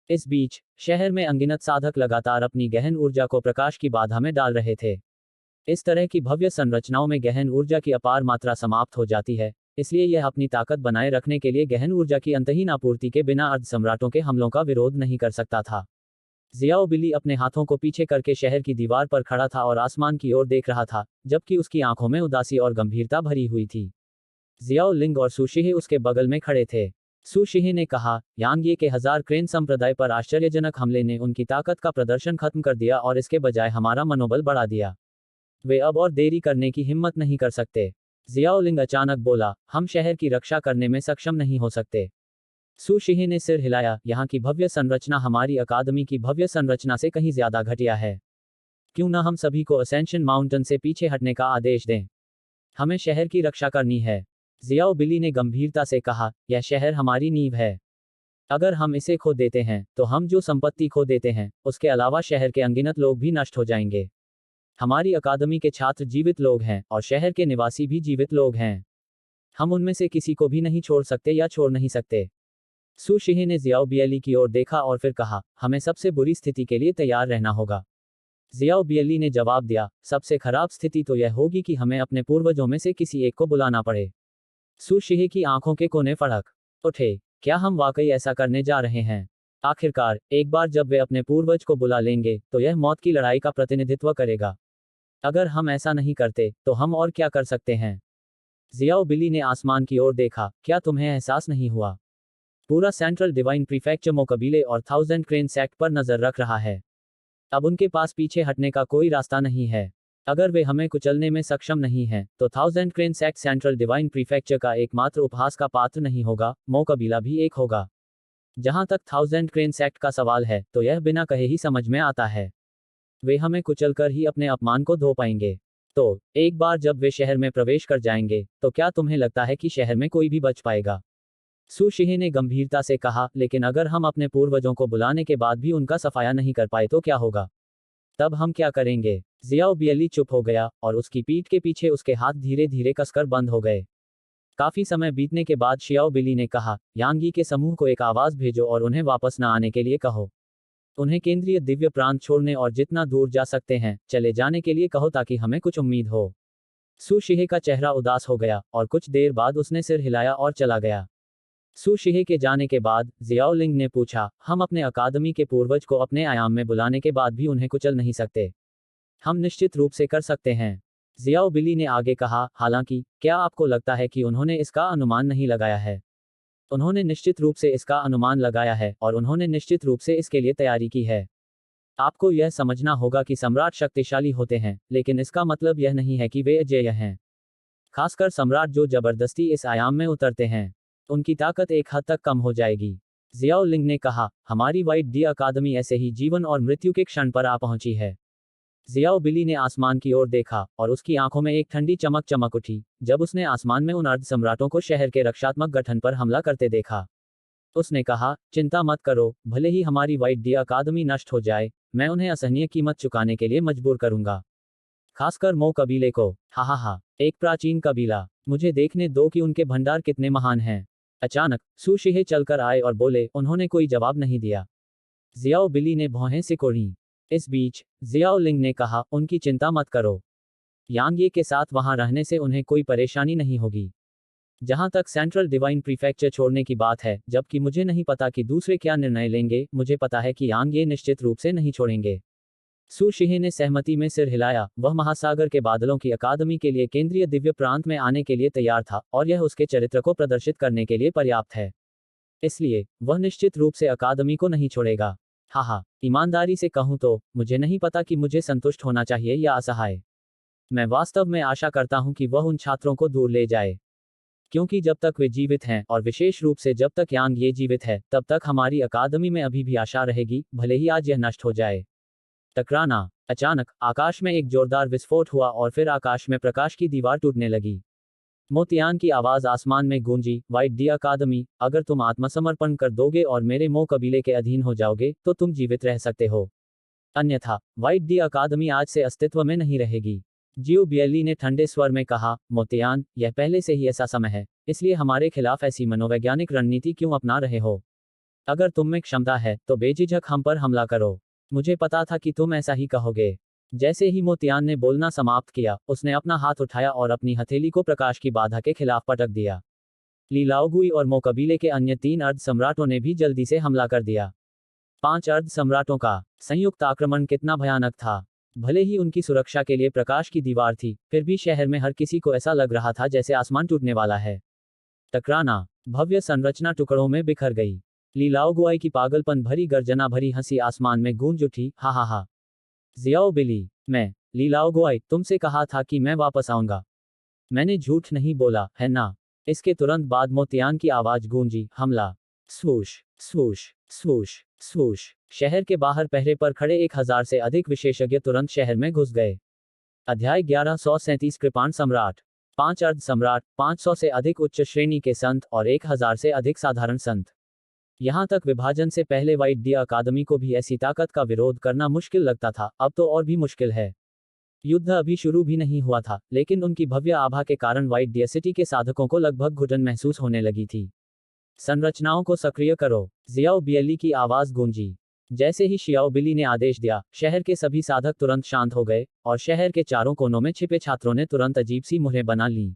इस बीच शहर में अनगिनत साधक लगातार अपनी गहन ऊर्जा को प्रकाश की बाधा में डाल रहे थे। इस तरह की भव्य संरचनाओं में गहन ऊर्जा की अपार मात्रा समाप्त हो जाती है, इसलिए यह अपनी ताकत बनाए रखने के लिए गहन ऊर्जा की अंतहीन आपूर्ति के बिना अर्ध सम्राटों के हमलों का विरोध नहीं कर सकता था। जियाओ बिली अपने हाथों को पीछे करके शहर की दीवार पर खड़ा था और आसमान की ओर देख रहा था, जबकि उसकी आंखों में उदासी और गंभीरता भरी हुई थी। जियाओ लिंग और सुशिहे उसके बगल में खड़े थे। सुशिहे ने कहा, यांगे के 1000 क्रेन संप्रदाय पर आश्चर्यजनक हमले ने उनकी ताकत का प्रदर्शन खत्म कर दिया और इसके बजाय हमारा मनोबल बढ़ा दिया। वे अब और देरी करने की हिम्मत नहीं कर सकते। जियाओलिंग अचानक बोला, हम शहर की रक्षा करने में सक्षम नहीं हो सकते। सुशिहे ने सिर हिलाया, यहाँ की भव्य संरचना हमारी अकादमी की भव्य संरचना से कहीं ज्यादा घटिया है। क्यों न हम सभी को असेंशन माउंटेन से पीछे हटने का आदेश दें। हमें शहर की रक्षा करनी है। जियाओ बिली ने गंभीरता से कहा, यह शहर हमारी नींव है। अगर हम इसे खो देते हैं तो हम जो संपत्ति खो देते हैं उसके अलावा शहर के अनगिनत लोग भी नष्ट हो जाएंगे। हमारी अकादमी के छात्र जीवित लोग हैं और शहर के निवासी भी जीवित लोग हैं। हम उनमें से किसी को भी नहीं छोड़ सकते या छोड़ नहीं सकते। सुशिहे ने जियाओ बियली की ओर देखा और फिर कहा, हमें सबसे बुरी स्थिति के लिए तैयार रहना होगा। जियाओ बियली ने जवाब दिया, सबसे खराब स्थिति तो यह होगी कि हमें अपने पूर्वजों में से किसी एक को बुलाना पड़े। सुशिहे की आंखों के कोने फड़क उठे। क्या हम वाकई ऐसा करने जा रहे हैं? आखिरकार एक बार जब वे अपने पूर्वज को बुला लेंगे तो यह मौत की लड़ाई का प्रतिनिधित्व करेगा। अगर हम ऐसा नहीं करते तो हम और क्या कर सकते हैं? जियाओ बिली ने आसमान की ओर देखा, क्या तुम्हें एहसास नहीं हुआ? पूरा सेंट्रल डिवाइन प्रीफेक्चर मो कबीले और 1000 क्रेन सेक्ट पर नजर रख रहा है। अब उनके पास पीछे हटने का कोई रास्ता नहीं है। अगर वे हमें कुचलने में सक्षम नहीं हैं, तो 1000 crane sect central divine prefecture का एकमात्र उपहास का पात्र नहीं होगा, मो कबीला भी एक होगा। जहां तक 1000 क्रेन सेक्ट का सवाल है तो यह बिना कहे ही समझ में आता है। वे हमें कुचलकर ही अपने अपमान को धो पाएंगे। तो एक बार जब वे शहर में प्रवेश कर जाएंगे तो क्या तुम्हें लगता है कि शहर में कोई भी बच पाएगा? सु शिहे ने गंभीरता से कहा, लेकिन अगर हम अपने पूर्वजों को बुलाने के बाद भी उनका सफाया नहीं कर पाए तो क्या होगा? तब हम क्या करेंगे? जियाओ बियली चुप हो गया और उसकी पीठ के पीछे उसके हाथ धीरे धीरे कसकर बंद हो गए। काफी समय बीतने के बाद शियाओ बिली ने कहा, यांगी के समूह को एक आवाज भेजो और उन्हें वापस न आने के लिए कहो। उन्हें केंद्रीय दिव्य प्रांत छोड़ने और जितना दूर जा सकते हैं चले जाने के लिए कहो ताकि हमें कुछ उम्मीद हो। सु शिहे का चेहरा उदास हो गया और कुछ देर बाद उसने सिर हिलाया और चला गया। सु शिहे के जाने के बाद जियाओ लिंग ने पूछा, हम अपने अकादमी के पूर्वज को अपने आयाम में बुलाने के बाद भी उन्हें कुचल नहीं सकते? हम निश्चित रूप से कर सकते हैं, जियाओ बिली ने आगे कहा, हालांकि क्या आपको लगता है कि उन्होंने इसका अनुमान नहीं लगाया है? उन्होंने निश्चित रूप से इसका अनुमान लगाया है और उन्होंने निश्चित रूप से इसके लिए तैयारी की है। आपको यह समझना होगा कि सम्राट शक्तिशाली होते हैं, लेकिन इसका मतलब यह नहीं है कि वे अजेय हैं। खासकर सम्राट जो जबरदस्ती इस आयाम में उतरते हैं, उनकी ताकत एक हद तक कम हो जाएगी। जियाओ लिंग ने कहा, हमारी वाइट डी अकादमी ऐसे ही जीवन और मृत्यु के क्षण पर आ पहुंची है। जियाओ बिली ने आसमान की ओर देखा और उसकी आंखों में एक ठंडी चमक चमक उठी जब उसने आसमान में उन अर्ध सम्राटों को शहर के रक्षात्मक गठन पर हमला करते देखा। उसने कहा, चिंता मत करो, भले ही हमारी वाइट डी अकादमी नष्ट हो जाए, मैं उन्हें असहनीय कीमत चुकाने के लिए मजबूर करूंगा। खासकर मो कबीले को। हा, एक प्राचीन कबीला। मुझे देखने दो कि उनके भंडार कितने महान हैं। अचानक सु शिहे चलकर आए और बोले, उन्होंने कोई जवाब नहीं दिया। जियाओ बिली ने भौहें सिकोड़ी। इस बीच जियाओ लिंग ने कहा, उनकी चिंता मत करो, यांगे के साथ वहां रहने से उन्हें कोई परेशानी नहीं होगी। जहां तक सेंट्रल डिवाइन प्रीफेक्चर छोड़ने की बात है, जबकि मुझे नहीं पता कि दूसरे क्या निर्णय लेंगे, मुझे पता है कि यांगे निश्चित रूप से नहीं छोड़ेंगे। सु शिहे ने सहमति में सिर हिलाया। वह महासागर के बादलों की अकादमी के लिए केंद्रीय दिव्य प्रांत में आने के लिए तैयार था और यह उसके चरित्र को प्रदर्शित करने के लिए पर्याप्त है। इसलिए वह निश्चित रूप से अकादमी को नहीं छोड़ेगा। हा, ईमानदारी से कहूं तो मुझे नहीं पता कि मुझे संतुष्ट होना चाहिए या असहाय। मैं वास्तव में आशा करता हूं कि वह उन छात्रों को दूर ले जाए, क्योंकि जब तक वे जीवित हैं और विशेष रूप से जब तक यांग ये जीवित है, तब तक हमारी अकादमी में अभी भी आशा रहेगी, भले ही आज यह नष्ट हो जाए। टकराना। अचानक आकाश में एक जोरदार विस्फोट हुआ और फिर आकाश में प्रकाश की दीवार टूटने लगी। मोतियान की आवाज आसमान में गूंजी, वाइट डी अकादमी, अगर तुम आत्मसमर्पण कर दोगे और मेरे मो कबीले के अधीन हो जाओगे तो तुम जीवित रह सकते हो, अन्यथा वाइट डी अकादमी आज से अस्तित्व में नहीं रहेगी। जियो बियली ने ठंडे स्वर में कहा, मोतियान, यह पहले से ही ऐसा समय है, इसलिए हमारे खिलाफ ऐसी मनोवैज्ञानिक रणनीति क्यों अपना रहे हो? अगर तुम में क्षमता है तो बेझिझक हम पर हमला करो। मुझे पता था कि तुम ऐसा ही कहोगे। जैसे ही मोतियान ने बोलना समाप्त किया, उसने अपना हाथ उठाया और अपनी हथेली को प्रकाश की बाधा के खिलाफ पटक दिया। ली लाओगुई और मो कबीले के अन्य 3 अर्ध सम्राटों ने भी जल्दी से हमला कर दिया। 5 अर्ध सम्राटों का संयुक्त आक्रमण कितना भयानक था। भले ही उनकी सुरक्षा के लिए प्रकाश की दीवार थी, फिर भी शहर में हर किसी को ऐसा लग रहा था जैसे आसमान टूटने वाला है। टकराना। भव्य संरचना टुकड़ों में बिखर गई। ली लाओगुई की पागलपन भरी गर्जना भरी हंसी आसमान में गूंज उठी, हा। जियाओ बिली, मैं, ली लाओगुई, तुमसे कहा था कि मैं वापस आऊंगा। मैंने झूठ नहीं बोला, है ना? इसके तुरंत बाद मोतियान की आवाज गूंजी, हमला। स्वूश स्वूश स्वूश स्वूश। शहर के बाहर पहरे पर खड़े 1000 से अधिक विशेषज्ञ तुरंत शहर में घुस गए। अध्याय 1137 कृपाण सम्राट। 5 अर्ध सम्राट, 500 से अधिक उच्च श्रेणी के संत और 1000 से अधिक साधारण संत। यहां तक विभाजन से पहले वाइट डी अकादमी को भी ऐसी ताकत का विरोध करना मुश्किल लगता था, अब तो और भी मुश्किल है। युद्ध अभी शुरू भी नहीं हुआ था, लेकिन उनकी भव्य आभा के कारण वाइट डी सिटी के साधकों को लगभग घुटन महसूस होने लगी थी। संरचनाओं को सक्रिय करो, जियाओ बियली की आवाज गूंजी। जैसे ही शियाओ बिली ने आदेश दिया, शहर के सभी साधक तुरंत शांत हो गए और शहर के चारों कोनों में छिपे छात्रों ने तुरंत अजीब सी मुहरें बना लीं।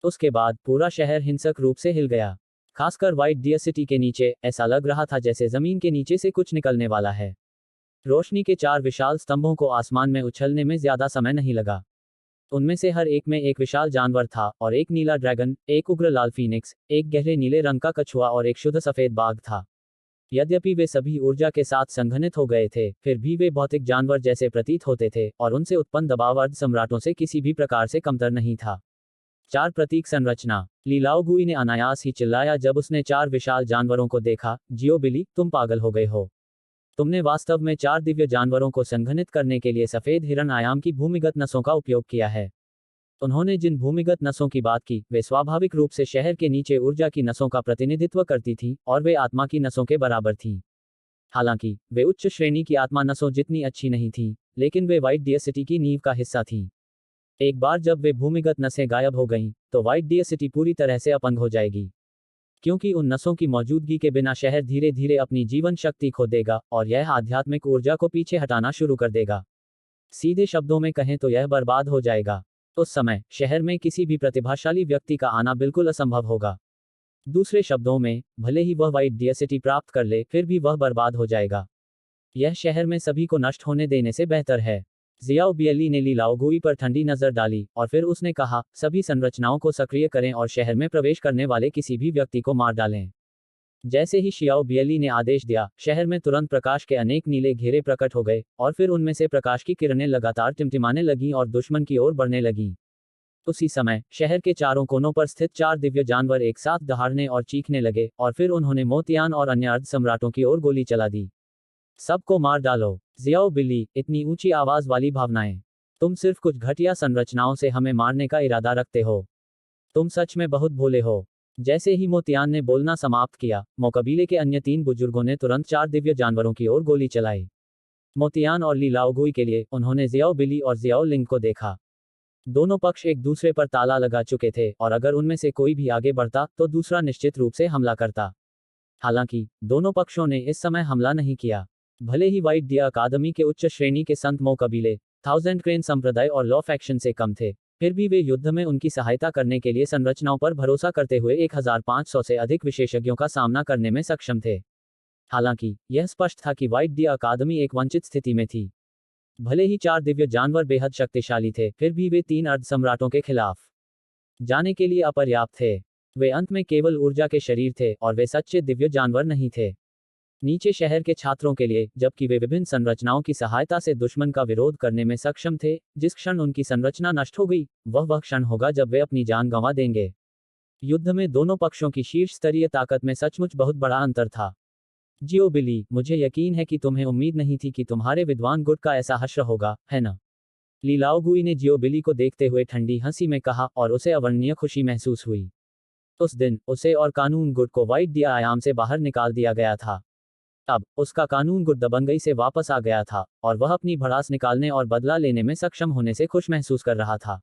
उसके बाद पूरा शहर हिंसक रूप से हिल गया। खासकर वाइट डी सिटी के नीचे, ऐसा लग रहा था जैसे जमीन के नीचे से कुछ निकलने वाला है। रोशनी के 4 विशाल स्तंभों को आसमान में उछलने में ज्यादा समय नहीं लगा। उनमें से हर एक में एक विशाल जानवर था और एक नीला ड्रैगन, एक उग्र लाल फीनिक्स, एक गहरे नीले रंग का कछुआ और एक शुद्ध सफेद बाघ था। यद्यपि वे सभी ऊर्जा के साथ संघनित हो गए थे, फिर भी वे भौतिक जानवर जैसे प्रतीत होते थे और उनसे उत्पन्न दबाव अर्ध सम्राटों से किसी भी प्रकार से कमतर नहीं था। 4 प्रतीक संरचना। ली लाओगुई ने अनायास ही चिल्लाया जब उसने 4 विशाल जानवरों को देखा, जियो बिली, तुम पागल हो गए हो। तुमने वास्तव में 4 दिव्य जानवरों को संघनित करने के लिए सफेद हिरण आयाम की भूमिगत नसों का उपयोग किया है। उन्होंने जिन भूमिगत नसों की बात की वे स्वाभाविक रूप से शहर के नीचे ऊर्जा की नसों का प्रतिनिधित्व करती थीं और वे आत्मा की नसों के बराबर थीं। हालांकि वे उच्च श्रेणी की आत्मा नसों जितनी अच्छी नहीं थीं, लेकिन वे व्हाइट डियर सिटी की नींव का हिस्सा थीं। एक बार जब वे भूमिगत नसें गायब हो गईं, तो व्हाइट डियर सिटी पूरी तरह से अपंग हो जाएगी, क्योंकि उन नसों की मौजूदगी के बिना शहर धीरे धीरे अपनी जीवन शक्ति खो देगा और यह आध्यात्मिक ऊर्जा को पीछे हटाना शुरू कर देगा। सीधे शब्दों में कहें तो यह बर्बाद हो जाएगा। उस समय शहर में किसी भी प्रतिभाशाली व्यक्ति का आना बिल्कुल असंभव होगा। दूसरे शब्दों में, भले ही वह व्हाइट डियर सिटी प्राप्त कर ले, फिर भी वह बर्बाद हो जाएगा। यह शहर में सभी को नष्ट होने देने से बेहतर है। जियाओ बियली ने ली लाओगुई पर ठंडी नजर डाली और फिर उसने कहा, सभी संरचनाओं को सक्रिय करें और शहर में प्रवेश करने वाले किसी भी व्यक्ति को मार डालें। जैसे ही शियाओ बियली ने आदेश दिया, शहर में तुरंत प्रकाश के अनेक नीले घेरे प्रकट हो गए और फिर उनमें से प्रकाश की किरणें लगातार टिमटिमाने लगीं और दुश्मन की ओर बढ़ने लगीं। उसी समय शहर के चारों कोनों पर स्थित 4 दिव्य जानवर एक साथ दहाड़ने और चीखने लगे और फिर उन्होंने मोतियान और अन्य अर्ध सम्राटों की ओर गोली चला दी। सबको मार डालो। जियाओ बिल्ली, इतनी ऊंची आवाज वाली भावनाएं। तुम सिर्फ कुछ घटिया संरचनाओं से हमें मारने का इरादा रखते हो। तुम सच में बहुत भोले हो। जैसे ही मोतियान ने बोलना समाप्त किया, मोकबीले के अन्य 3 बुजुर्गों ने तुरंत 4 दिव्य जानवरों की ओर गोली चलाई। मोतियान और ली लाओगुई के लिए उन्होंने जियाओ बिली और जियाओ लिंग को देखा। दोनों पक्ष एक दूसरे पर ताला लगा चुके थे और अगर उनमें से कोई भी आगे बढ़ता तो दूसरा निश्चित रूप से हमला करता। हालांकि दोनों पक्षों ने इस समय हमला नहीं किया। भले ही व्हाइट डियर अकादमी के उच्च श्रेणी के संत मो कबीले, थाउजेंड क्रेन संप्रदाय और लॉ फैक्शन से कम थे, फिर भी वे युद्ध में उनकी सहायता करने के लिए संरचनाओं पर भरोसा करते हुए 1500 से अधिक विशेषज्ञों का सामना करने में सक्षम थे। हालांकि यह स्पष्ट था कि व्हाइट डियर अकादमी एक वंचित स्थिति में थी। भले ही 4 दिव्य जानवर बेहद शक्तिशाली थे, फिर भी वे 3 अर्ध सम्राटों के खिलाफ जाने के लिए अपर्याप्त थे। वे अंत में केवल ऊर्जा के शरीर थे और वे सच्चे दिव्य जानवर नहीं थे। नीचे शहर के छात्रों के लिए, जबकि वे विभिन्न संरचनाओं की सहायता से दुश्मन का विरोध करने में सक्षम थे, जिस क्षण उनकी संरचना नष्ट हो गई, वह क्षण होगा जब वे अपनी जान गंवा देंगे। युद्ध में दोनों पक्षों की शीर्ष स्तरीय ताकत में सचमुच बहुत बड़ा अंतर था। जियो बिली, मुझे यकीन है कि तुम्हें उम्मीद नहीं थी कि तुम्हारे विद्वान गुट का ऐसा हश्र होगा, है ना? ली लाओगुई ने जियो बिली को देखते हुए ठंडी हंसी में कहा और उसे अवर्णनीय खुशी महसूस हुई। उस दिन उसे और कानून गुट को व्हाइट डियर आयाम से बाहर निकाल दिया गया था। अब उसका कानून गुट दबंगई से वापस आ गया था और वह अपनी भड़ास निकालने और बदला लेने में सक्षम होने से खुश महसूस कर रहा था।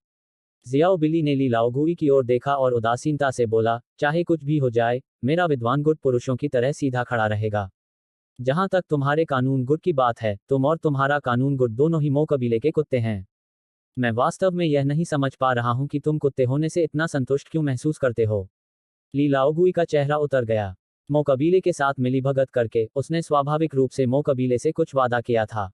जियाओ बिली ने ली लाओगुई की ओर देखा और उदासीनता से बोला, चाहे कुछ भी हो जाए, मेरा विद्वान गुट पुरुषों की तरह सीधा खड़ा रहेगा। जहां तक तुम्हारे कानून गुट की बात है, तुम और तुम्हारा कानून गुट दोनों ही मो कबीले के कुत्ते हैं। मैं वास्तव में यह नहीं समझ पा रहा हूं कि तुम कुत्ते होने से इतना संतुष्ट क्यों महसूस करते हो। ली लाओगुई का चेहरा उतर गया। मो कबीले के साथ मिलीभगत करके उसने स्वाभाविक रूप से मो कबीले से कुछ वादा किया था।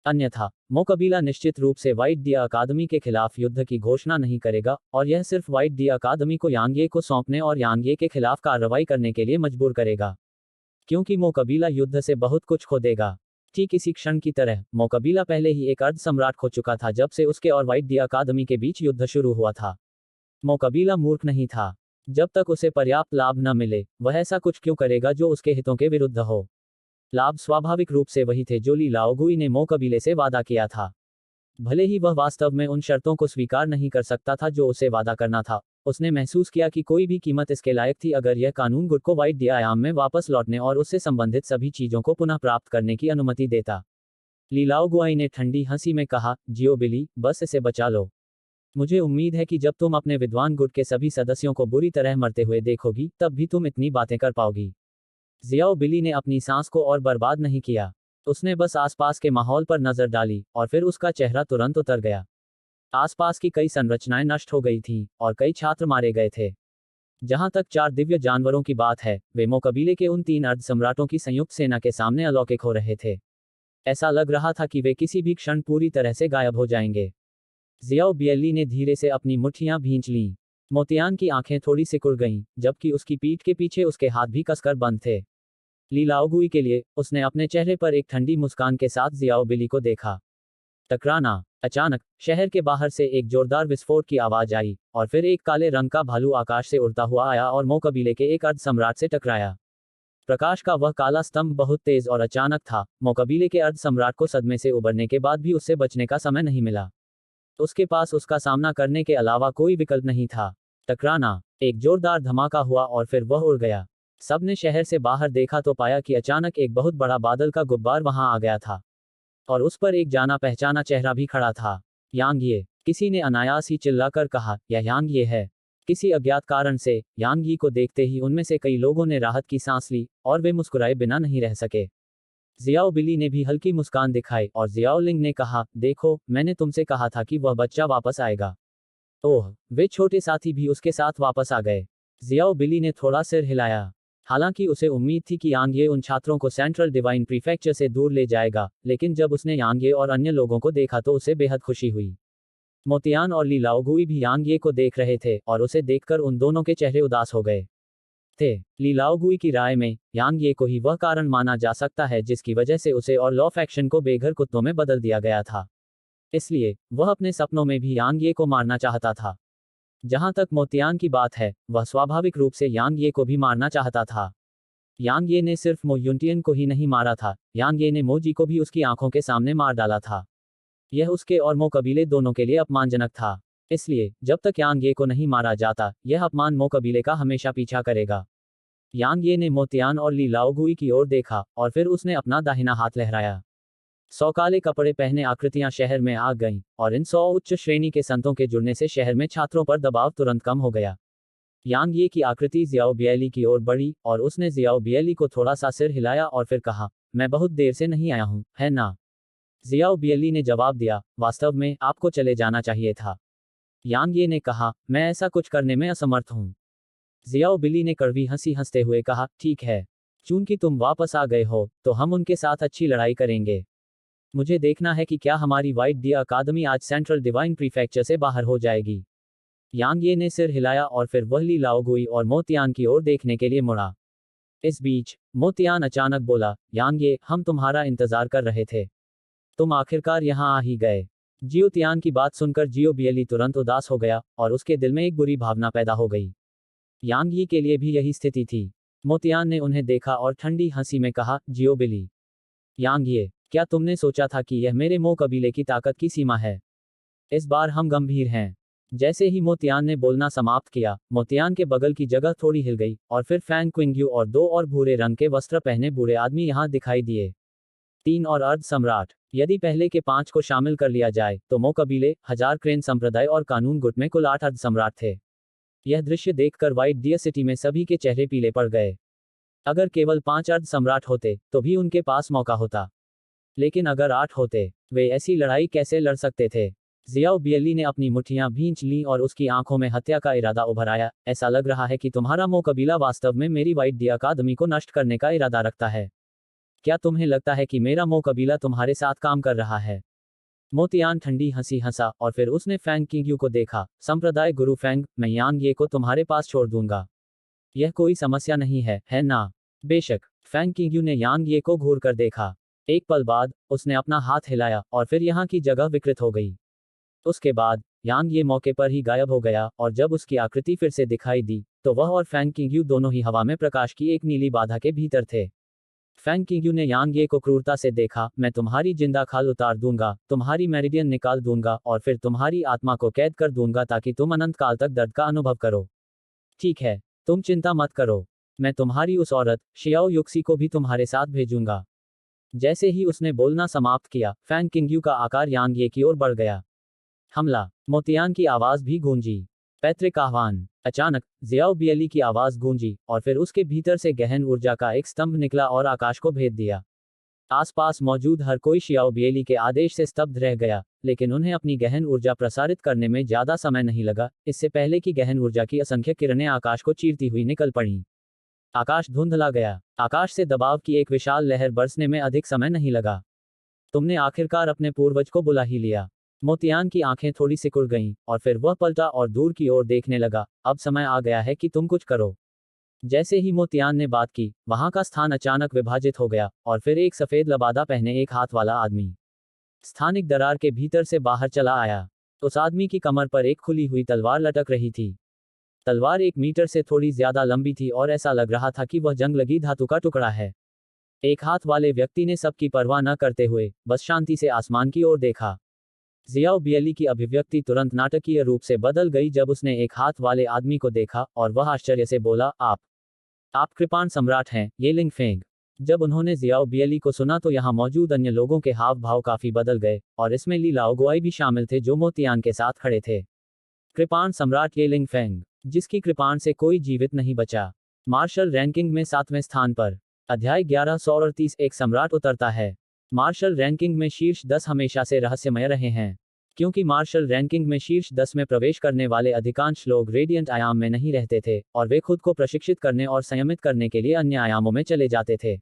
अन्यथा मो कबीला निश्चित रूप से व्हाइट डियर अकादमी के खिलाफ युद्ध की घोषणा नहीं करेगा और यह सिर्फ व्हाइट डियर अकादमी को यांगये को सौंपने और यांगये के खिलाफ कार्रवाई करने के लिए मजबूर करेगा, क्योंकि मो कबीला युद्ध से बहुत कुछ खो देगा। ठीक इसी क्षण की तरह मो कबीला पहले ही एक अर्ध सम्राट खो चुका था जब से उसके और व्हाइट डियर अकादमी के बीच युद्ध शुरू हुआ था। मो कबीला मूर्ख नहीं था। जब तक उसे पर्याप्त लाभ न मिले, वह ऐसा कुछ क्यों करेगा जो उसके हितों के विरुद्ध हो। लाभ स्वाभाविक रूप से वही थे जो ली लाओगुई ने मो कबीले से वादा किया था। भले ही वह वास्तव में उन शर्तों को स्वीकार नहीं कर सकता था जो उसे वादा करना था, उसने महसूस किया कि कोई भी कीमत इसके लायक थी अगर यह कानून गुट को व्हाइट डियर आयाम में वापस लौटने और उससे संबंधित सभी चीजों को पुनः प्राप्त करने की अनुमति देता। ली लाओगुई ने ठंडी हंसी में कहा, जियो बिली, बस इसे बचा लो। मुझे उम्मीद है कि जब तुम अपने विद्वान गुट के सभी सदस्यों को बुरी तरह मरते हुए देखोगी, तब भी तुम इतनी बातें कर पाओगी। जियाओ बिली ने अपनी सांस को और बर्बाद नहीं किया। उसने बस आसपास के माहौल पर नजर डाली और फिर उसका चेहरा तुरंत उतर गया। आसपास की कई संरचनाएं नष्ट हो गई थीं और कई छात्र मारे गए थे। जहां तक 4 दिव्य जानवरों की बात है, वे मो कबीले के उन 3 अर्ध सम्राटों की संयुक्त सेना के सामने अलौकिक हो रहे थे। ऐसा लग रहा था कि वे किसी भी क्षण पूरी तरह से गायब हो जाएंगे। जियाओ बियली ने धीरे से अपनी मुट्ठियां भींच लीं। मोतियान की आंखें थोड़ी सिकुड़ गईं, जबकि उसकी पीठ के पीछे उसके हाथ भी कसकर बंद थे। ली लाओगुई के लिए, उसने अपने चेहरे पर एक ठंडी मुस्कान के साथ जियाओ बिली को देखा। टकराना। अचानक शहर के बाहर से एक जोरदार विस्फोट की आवाज आई और फिर एक काले रंग का भालू आकाश से उड़ता हुआ आया और मो कबीले के एक अर्ध सम्राट से टकराया। प्रकाश का वह काला स्तंभ बहुत तेज और अचानक था। मो कबीले के अर्ध सम्राट को सदमे से उबरने के बाद भी उससे बचने का समय नहीं मिला। उसके पास उसका सामना करने के अलावा कोई विकल्प नहीं था। टकराना। एक जोरदार धमाका हुआ और फिर वह उड़ गया। सबने शहर से बाहर देखा तो पाया कि अचानक एक बहुत बड़ा बादल का गुब्बार वहां आ गया था और उस पर एक जाना पहचाना चेहरा भी खड़ा था। यांग ये, किसी ने अनायास ही चिल्लाकर कहा, यह यांग ये है। किसी अज्ञात कारण से यांग यी को देखते ही उनमें से कई लोगों ने राहत की सांस ली और वे मुस्कुराए बिना नहीं रह सके। जियाओ बिली ने भी हल्की मुस्कान दिखाई और जियाओ लिंग ने कहा, देखो, मैंने तुमसे कहा था कि वह बच्चा वापस आएगा। ओह, वे छोटे साथी भी उसके साथ वापस आ गए। जियाओ बिली ने थोड़ा सिर हिलाया। हालांकि उसे उम्मीद थी कि यांग ये उन छात्रों को सेंट्रल डिवाइन प्रीफेक्चर से दूर ले जाएगा, लेकिन जब उसने यांग ये और अन्य लोगों को देखा तो उसे बेहद खुशी हुई। मोतियान और ली लाओगुई भी यांग ये को देख रहे थे और उसे देखकर उन दोनों के चेहरे उदास हो गए थे। ली लाओगुई की राय में यांग ये को ही वह कारण माना जा सकता है जिसकी वजह से उसे और लॉ फैक्शन को बेघर कुत्तों में बदल दिया गया था। इसलिए वह अपने सपनों में भी यांग ये को मारना चाहता था। जहां तक मोतियान की बात है, वह स्वाभाविक रूप से यांग ये को भी मारना चाहता था। यांग ये ने सिर्फ मो युनटियन को ही नहीं मारा था, यांग ये ने मोजी को भी उसकी आंखों के सामने मार डाला था। यह उसके और मो कबीले दोनों के लिए अपमानजनक था। इसलिए जब तक यांग ये को नहीं मारा जाता, यह अपमान मो कबीले का हमेशा पीछा करेगा। यांग ये ने मोतियान और ली लाओगुई की ओर देखा और फिर उसने अपना दाहिना हाथ लहराया। 100 काले कपड़े पहने आकृतियां शहर में आ गईं और इन 100 उच्च श्रेणी के संतों के जुड़ने से शहर में छात्रों पर दबाव तुरंत कम हो गया। यांग ये की आकृति जियाओ बियली की ओर बढ़ी और उसने जियाओ बियली को थोड़ा सा सिर हिलाया और फिर कहा, मैं बहुत देर से नहीं आया हूं, है ना? जियाओ बियली ने जवाब दिया, वास्तव में आपको चले जाना चाहिए था। यांग ये ने कहा, मैं ऐसा कुछ करने में असमर्थ हूं। जियाओ बिली ने कड़वी हंसी हंसते हुए कहा, ठीक है, चूंकि तुम वापस आ गए हो तो हम उनके साथ अच्छी लड़ाई करेंगे। मुझे देखना है कि क्या हमारी वाइट डी अकादमी आज सेंट्रल डिवाइन प्रीफेक्चर से बाहर हो जाएगी। यांग ये ने सिर हिलाया और फिर वह ली लाओगुई और मोतियान की ओर देखने के लिए मुड़ा। इस बीच मोतियान अचानक बोला, यांग ये, हम तुम्हारा इंतजार कर रहे थे। तुम आखिरकार यहाँ आ ही गए। जियो तियान की बात सुनकर जियो बियली तुरंत उदास हो गया और उसके दिल में एक बुरी भावना पैदा हो गई। यांग यी के लिए भी यही स्थिति थी। मोतियान ने उन्हें देखा और ठंडी हंसी में कहा, जियो बिली, यांग ये, क्या तुमने सोचा था कि यह मेरे मो कबीले की ताकत की सीमा है? इस बार हम गंभीर हैं। जैसे ही मोतियान ने बोलना समाप्त किया, मोतियान के बगल की जगह थोड़ी हिल गई और फिर फैंग क्विंग्यू और 2 और भूरे रंग के वस्त्र पहने बूढ़े आदमी यहां दिखाई दिए। 3 और अर्ध सम्राट। यदि पहले के 5 को शामिल कर लिया जाए तो मो कबीले, 1000 क्रेन संप्रदाय और कानून गुट में कुल 8 अर्ध सम्राट थे। यह दृश्य देखकर व्हाइट डियर सिटी में सभी के चेहरे पीले पड़ गए। अगर केवल 5 अर्ध सम्राट होते तो भी उनके पास मौका होता, लेकिन अगर 8 होते, वे ऐसी लड़ाई कैसे लड़ सकते थे? जियाओ बियली ने अपनी मुट्ठियां भींच लीं और उसकी आंखों में हत्या का इरादा उभर आया। ऐसा लग रहा है कि तुम्हारा मो कबीला वास्तव में मेरी वाइट डी अकादमी को नष्ट करने का इरादा रखता है। क्या तुम्हें लगता है कि मेरा मो कबीला तुम्हारे साथ काम कर रहा है? मोतियान ठंडी हंसी हंसा और फिर उसने फैंग किंग्यू को देखा। संप्रदाय गुरु फैंग, मैं यांग ये को तुम्हारे पास छोड़ दूंगा। यह कोई समस्या नहीं है, है ना? बेशक। फैंग किंग्यू ने यांग ये को घूर कर देखा। एक पल बाद उसने अपना हाथ हिलाया और फिर यहाँ की जगह विकृत हो गई। उसके बाद यांग ये मौके पर ही गायब हो गया और जब उसकी आकृति फिर से दिखाई दी तो वह और फैंग किंग्यू दोनों ही हवा में प्रकाश की एक नीली बाधा के भीतर थे। फैंग किंग्यू ने यांग ये को क्रूरता से देखा, मैं तुम्हारी जिंदा खाल उतार दूंगा, तुम्हारी मेरिडियन निकाल दूंगा और फिर तुम्हारी आत्मा को कैद कर दूंगा ताकि तुम अनंत काल तक दर्द का अनुभव करो। ठीक है, तुम चिंता मत करो, मैं तुम्हारी उस औरत शियाओ युक्सी को भी तुम्हारे साथ भेजूंगा। जैसे ही उसने बोलना समाप्त किया, फैंग किंग्यू का आकार यांग ये की ओर बढ़ गया। हमला। मोतियान की आवाज भी गूंजी। पैतृक आह्वान। अचानक जियाओ बियली की आवाज गूंजी और फिर उसके भीतर से गहन ऊर्जा का एक स्तंभ निकला और आकाश को भेद दिया। आसपास मौजूद हर कोई शियाओ बियली के आदेश से स्तब्ध रह गया, लेकिन उन्हें अपनी गहन ऊर्जा प्रसारित करने में ज्यादा समय नहीं लगा, इससे पहले कि गहन ऊर्जा की असंख्य किरणें आकाश को चीरती हुई निकल पड़ीं। आकाश धुंधला गया। आकाश से दबाव की एक विशाल लहर बरसने में अधिक समय नहीं लगा। तुमने आखिरकार अपने पूर्वज को बुला ही लिया। मोतियान की आंखें थोड़ी सिकुड़ गईं और फिर वह पलटा और दूर की ओर देखने लगा। अब समय आ गया है कि तुम कुछ करो। जैसे ही मोतियान ने बात की, वहां का स्थान अचानक विभाजित हो गया और फिर एक सफेद लबादा पहने एक हाथ वाला आदमी स्थानिक दरार के भीतर से बाहर चला आया। उस आदमी की कमर पर एक खुली हुई तलवार लटक रही थी। तलवार 1 मीटर से थोड़ी ज्यादा लंबी थी और ऐसा लग रहा था कि वह जंग लगी धातु का टुकड़ा है। एक हाथ वाले व्यक्ति ने सबकी परवाह न करते हुए बस शांति से आसमान की ओर देखा। जियाओ बियली की अभिव्यक्ति तुरंत नाटकीय रूप से बदल गई जब उसने एक हाथ वाले आदमी को देखा और वह आश्चर्य से बोला, आप कृपाण सम्राट हैं, ये लिंगफेंग। जब उन्होंने जियाओ बियली को सुना तो यहाँ मौजूद अन्य लोगों के हाव भाव काफी बदल गए, और इसमें ली लाओगुआई भी शामिल थे जो मोतियान के साथ खड़े थे। कृपाण सम्राट ये लिंगफेंग, जिसकी कृपाण से कोई जीवित नहीं बचा, मार्शल रैंकिंग में 7वें स्थान पर। अध्याय 1138 एक सम्राट उतरता है। मार्शल रैंकिंग में शीर्ष 10 हमेशा से रहस्यमय रहे हैं, क्योंकि मार्शल रैंकिंग में शीर्ष 10 में प्रवेश करने वाले अधिकांश लोग रेडियंट आयाम में नहीं रहते थे, और वे खुद को प्रशिक्षित करने और संयमित करने के लिए अन्य आयामों में चले जाते थे।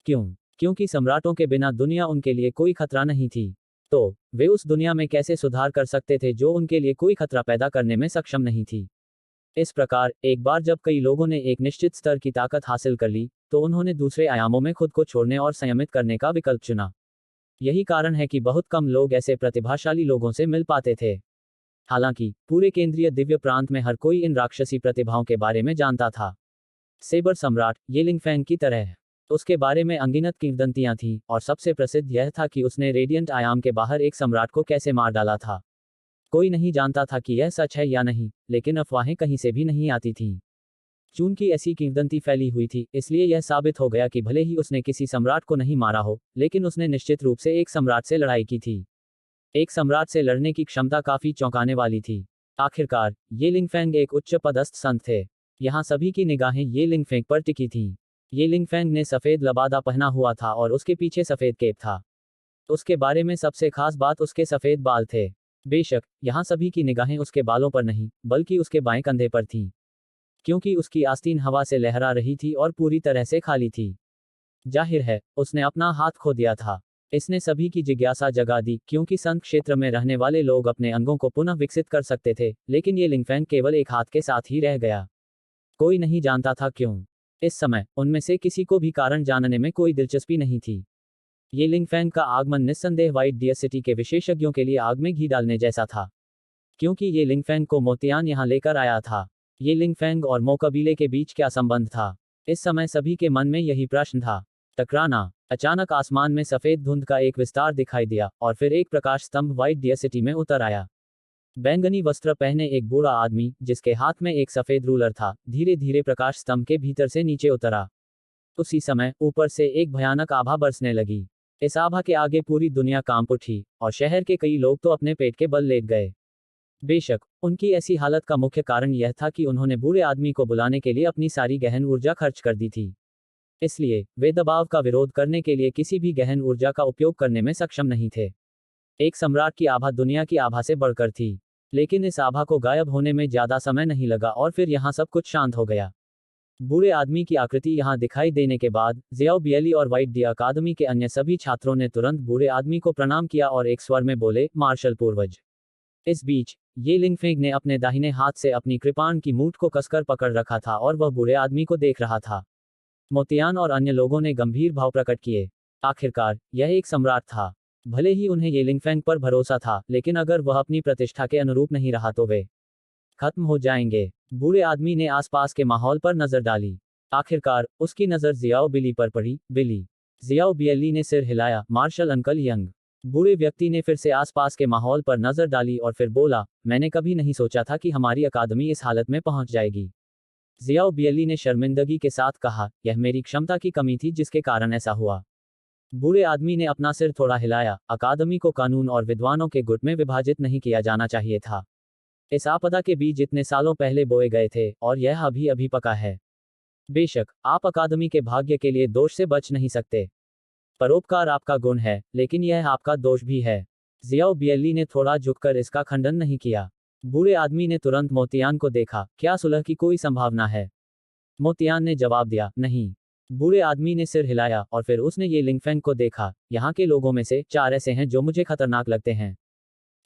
क्यों? क्योंकि सम्राटों के बिना दुनिया उनके लिए कोई खतरा नहीं थी। तो वे उस दुनिया में कैसे सुधार कर सकते थे जो उनके लिए कोई खतरा पैदा करने में सक्षम नहीं थी। इस प्रकार एक बार जब कई लोगों ने एक निश्चित स्तर की ताकत हासिल कर ली, तो उन्होंने दूसरे आयामों में खुद को छोड़ने और संयमित करने का विकल्प चुना। यही कारण है कि बहुत कम लोग ऐसे प्रतिभाशाली लोगों से मिल पाते थे। हालांकि पूरे केंद्रीय दिव्य प्रांत में हर कोई इन राक्षसी प्रतिभाओं के बारे में जानता था। सेबर सम्राट ये लिंगफेंग की तरह, उसके बारे में अनगिनत किंवदंतियां थीं, और सबसे प्रसिद्ध यह था कि उसने रेडियंट आयाम के बाहर एक सम्राट को कैसे मार डाला था। कोई नहीं जानता था कि यह सच है या नहीं, लेकिन अफवाहें कहीं से भी नहीं आती थीं। चूंकि ऐसी किंवदंती फैली हुई थी, इसलिए यह साबित हो गया कि भले ही उसने किसी सम्राट को नहीं मारा हो, लेकिन उसने निश्चित रूप से एक सम्राट से लड़ाई की थी। एक सम्राट से लड़ने की क्षमता काफी चौंकाने वाली थी। आखिरकार ये लिंगफेंग एक उच्च पदस्थ संत थे। यहाँ सभी की निगाहें ये लिंगफेंग पर टिकी थीं। ये लिंगफेंग ने सफेद लबादा पहना हुआ था और उसके पीछे सफेद केप था। उसके बारे में सबसे खास बात उसके सफेद बाल थे। बेशक यहाँ सभी की निगाहें उसके बालों पर नहीं, बल्कि उसके बाएं कंधे पर थीं, क्योंकि उसकी आस्तीन हवा से लहरा रही थी और पूरी तरह से खाली थी। जाहिर है उसने अपना हाथ खो दिया था। इसने सभी की जिज्ञासा जगा दी, क्योंकि संत क्षेत्र में रहने वाले लोग अपने अंगों को पुनः विकसित कर सकते थे, लेकिन ये लिंगफेंग केवल एक हाथ के साथ ही रह गया। कोई नहीं जानता था क्यों। इस समय उनमें से किसी को भी कारण जानने में कोई दिलचस्पी नहीं थी। ये लिंगफेंग का आगमन निस्संदेह व्हाइट डियर सिटी के विशेषज्ञों के लिए आग में घी डालने जैसा था, क्योंकि ये लिंगफेंग को मोतियान यहाँ लेकर आया था। ये लिंगफेंग और मो कबीले के बीच क्या संबंध था? इस समय सभी के मन में यही प्रश्न था। टकराना। अचानक आसमान में सफेद धुंध का एक विस्तार दिखाई दिया, और फिर एक प्रकाश स्तंभ व्हाइट डियर सिटी में उतर आया। बैंगनी वस्त्र पहने एक बूढ़ा आदमी, जिसके हाथ में एक सफेद रूलर था, धीरे धीरे प्रकाश स्तंभ के भीतर से नीचे उतरा। उसी समय ऊपर से एक भयानक आभा बरसने लगी। इस आभा के आगे पूरी दुनिया कांप उठी, और शहर के कई लोग तो अपने पेट के बल लेट गए। बेशक उनकी ऐसी हालत का मुख्य कारण यह था कि उन्होंने बूढ़े आदमी को बुलाने के लिए अपनी सारी गहन ऊर्जा खर्च कर दी थी। इसलिए वे दबाव का विरोध करने के लिए किसी भी गहन ऊर्जा का उपयोग करने में सक्षम नहीं थे। एक सम्राट की आभा दुनिया की आभा से बढ़कर थी, लेकिन इस आभा को गायब होने में ज्यादा समय नहीं लगा और फिर यहाँ सब कुछ शांत हो गया। बूढ़े आदमी की आकृति यहाँ दिखाई देने के बाद जियाओ बियली और व्हाइट डी अकादमी के अन्य सभी छात्रों ने तुरंत बूढ़े आदमी को प्रणाम किया और एक स्वर में बोले, मार्शल पूर्वज। इस बीच ये लिंगफेंग ने अपने दाहिने हाथ से अपनी कृपाण की मूठ को कसकर पकड़ रखा था और वह बूढ़े आदमी को देख रहा था। मोतियान और अन्य लोगों ने गंभीर भाव प्रकट किए। आखिरकार यह एक सम्राट था। भले ही उन्हें ये लिंगफेंग पर भरोसा था, लेकिन अगर वह अपनी प्रतिष्ठा के अनुरूप नहीं रहा तो वे खत्म हो जाएंगे। बूढ़े आदमी ने आसपास के माहौल पर नजर डाली। आखिरकार उसकी नजर जियाओ बिली पर पड़ी। बिली। जियाओ बियली ने सिर हिलाया, मार्शल अंकल यंग। बूढ़े व्यक्ति ने फिर से आसपास के माहौल पर नजर डाली और फिर बोला, मैंने कभी नहीं सोचा था कि हमारी अकादमी इस हालत में पहुंच जाएगी। जियाओ बियली ने शर्मिंदगी के साथ कहा, यह मेरी क्षमता की कमी थी जिसके कारण ऐसा हुआ। बूढ़े आदमी ने अपना सिर थोड़ा हिलाया। अकादमी को कानून और विद्वानों के गुट में विभाजित नहीं किया जाना चाहिए था। इस आपदा के बीज इतने सालों पहले बोए गए थे और यह अभी अभी पका है। बेशक आप अकादमी के भाग्य के लिए दोष से बच नहीं सकते। परोपकार आपका गुण है, लेकिन यह आपका दोष भी है। जियाओ बियली ने थोड़ा झुककर इसका खंडन नहीं किया। बूढ़े आदमी ने तुरंत मोतियान को देखा, क्या सुलह की कोई संभावना है? मोतियान ने जवाब दिया, नहीं। बूढ़े आदमी ने सिर हिलाया और फिर उसने ये लिंगफेंग को देखा। यहाँ के लोगों में से 4 ऐसे हैं जो मुझे खतरनाक लगते हैं।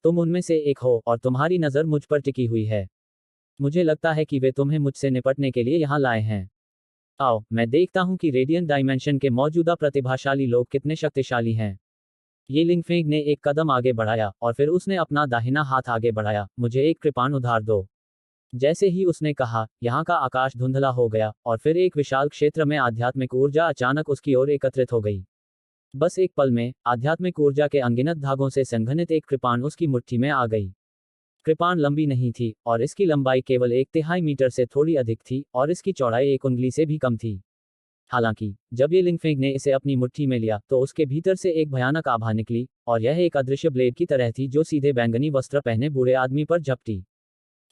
तुम उनमें से एक हो और तुम्हारी नजर मुझ पर टिकी हुई है। मुझे लगता है कि वे तुम्हें मुझसे निपटने के लिए यहाँ लाए हैं। आओ मैं देखता हूँ कि रेडियंट डायमेंशन के मौजूदा प्रतिभाशाली लोग कितने शक्तिशाली हैं। ये लिंगफेंग ने एक कदम आगे बढ़ाया और फिर उसने अपना दाहिना हाथ आगे बढ़ाया। मुझे एक कृपाण उधार दो। जैसे ही उसने कहा, यहाँ का आकाश धुंधला हो गया और फिर एक विशाल क्षेत्र में आध्यात्मिक ऊर्जा अचानक उसकी ओर एकत्रित हो गई। बस एक पल में आध्यात्मिक ऊर्जा के अनगिनत धागों से संघनित एक कृपाण उसकी मुट्ठी में आ गई। कृपाण लंबी नहीं थी और इसकी लंबाई केवल 1/3 मीटर से थोड़ी अधिक थी और इसकी चौड़ाई 1 उंगली से भी कम थी। हालांकि जब ये लिंगफेंग ने इसे अपनी मुट्ठी में लिया तो उसके भीतर से एक भयानक आभा निकली और यह एक अदृश्य ब्लेड की तरह थी जो सीधे बैंगनी वस्त्र पहने बूढ़े आदमी पर झपटी।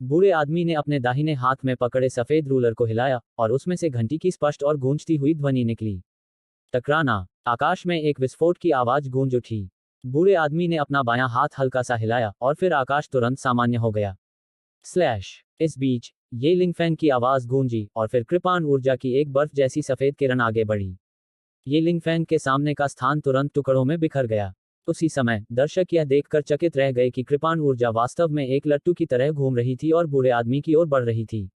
बूढ़े आदमी ने अपने दाहिने हाथ में पकड़े सफेद रूलर को हिलाया और उसमें से घंटी की स्पष्ट और गूंजती हुई ध्वनि निकली। टकराना। आकाश में एक विस्फोट की आवाज गूंज उठी। बूढ़े आदमी ने अपना बायां हाथ हल्का सा हिलाया और फिर आकाश तुरंत सामान्य हो गया। स्लैश। इस बीच ये लिंगफैंग की आवाज गूंजी और फिर कृपाण ऊर्जा की एक बर्फ जैसी सफेद किरण आगे बढ़ी। ये लिंगफैंग के सामने का स्थान तुरंत टुकड़ों में बिखर गया। उसी समय दर्शक यह देखकर चकित रह गए कि कृपाण ऊर्जा वास्तव में एक लट्टू की तरह घूम रही थी और बूढ़े आदमी की ओर बढ़ रही थी।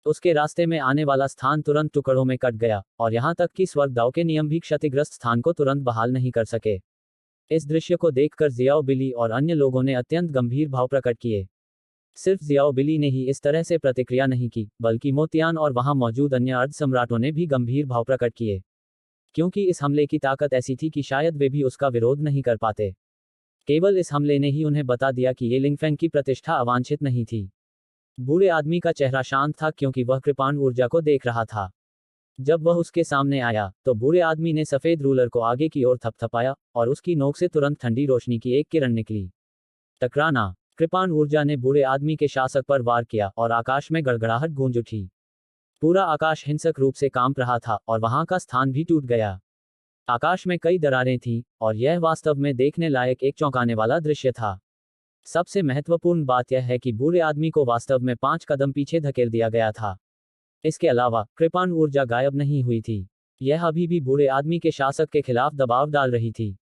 उसके रास्ते में आने वाला स्थान तुरंत टुकड़ों में कट गया और यहां तक कि स्वर्गदाव के नियम भी क्षतिग्रस्त स्थान को तुरंत बहाल नहीं कर सके। इस दृश्य को देखकर जियाओ बिली और अन्य लोगों ने अत्यंत गंभीर भाव प्रकट किए। सिर्फ जियाओ बिली ने ही इस तरह से प्रतिक्रिया नहीं की, बल्कि मोतियान और वहां मौजूद अन्य अर्ध सम्राटों ने भी गंभीर भाव प्रकट किए, क्योंकि इस हमले की ताकत ऐसी थी कि शायद वे भी उसका विरोध नहीं कर पाते। केवल इस हमले ने ही उन्हें बता दिया कि ये लिंगफेंग की प्रतिष्ठा अवांछित नहीं थी। बूढ़े आदमी का चेहरा शांत था क्योंकि वह कृपाण ऊर्जा को देख रहा था। जब वह उसके सामने आया तो बूढ़े आदमी ने सफेद रूलर को आगे की ओर थपथपाया और उसकी नोक से तुरंत ठंडी रोशनी की एक किरण निकली। टकराना। कृपाण ऊर्जा ने बूढ़े आदमी के शासक पर वार किया और आकाश में गड़गड़ाहट गूंज उठी। पूरा आकाश हिंसक रूप से कांप रहा था और वहां का स्थान भी टूट गया। आकाश में कई दरारें थीं और यह वास्तव में देखने लायक एक चौंकाने वाला दृश्य था। सबसे महत्वपूर्ण बात यह है कि बूढ़े आदमी को वास्तव में 5 कदम पीछे धकेल दिया गया था। इसके अलावा कृपाण ऊर्जा गायब नहीं हुई थी। यह अभी भी बूढ़े आदमी के शासक के खिलाफ दबाव डाल रही थी।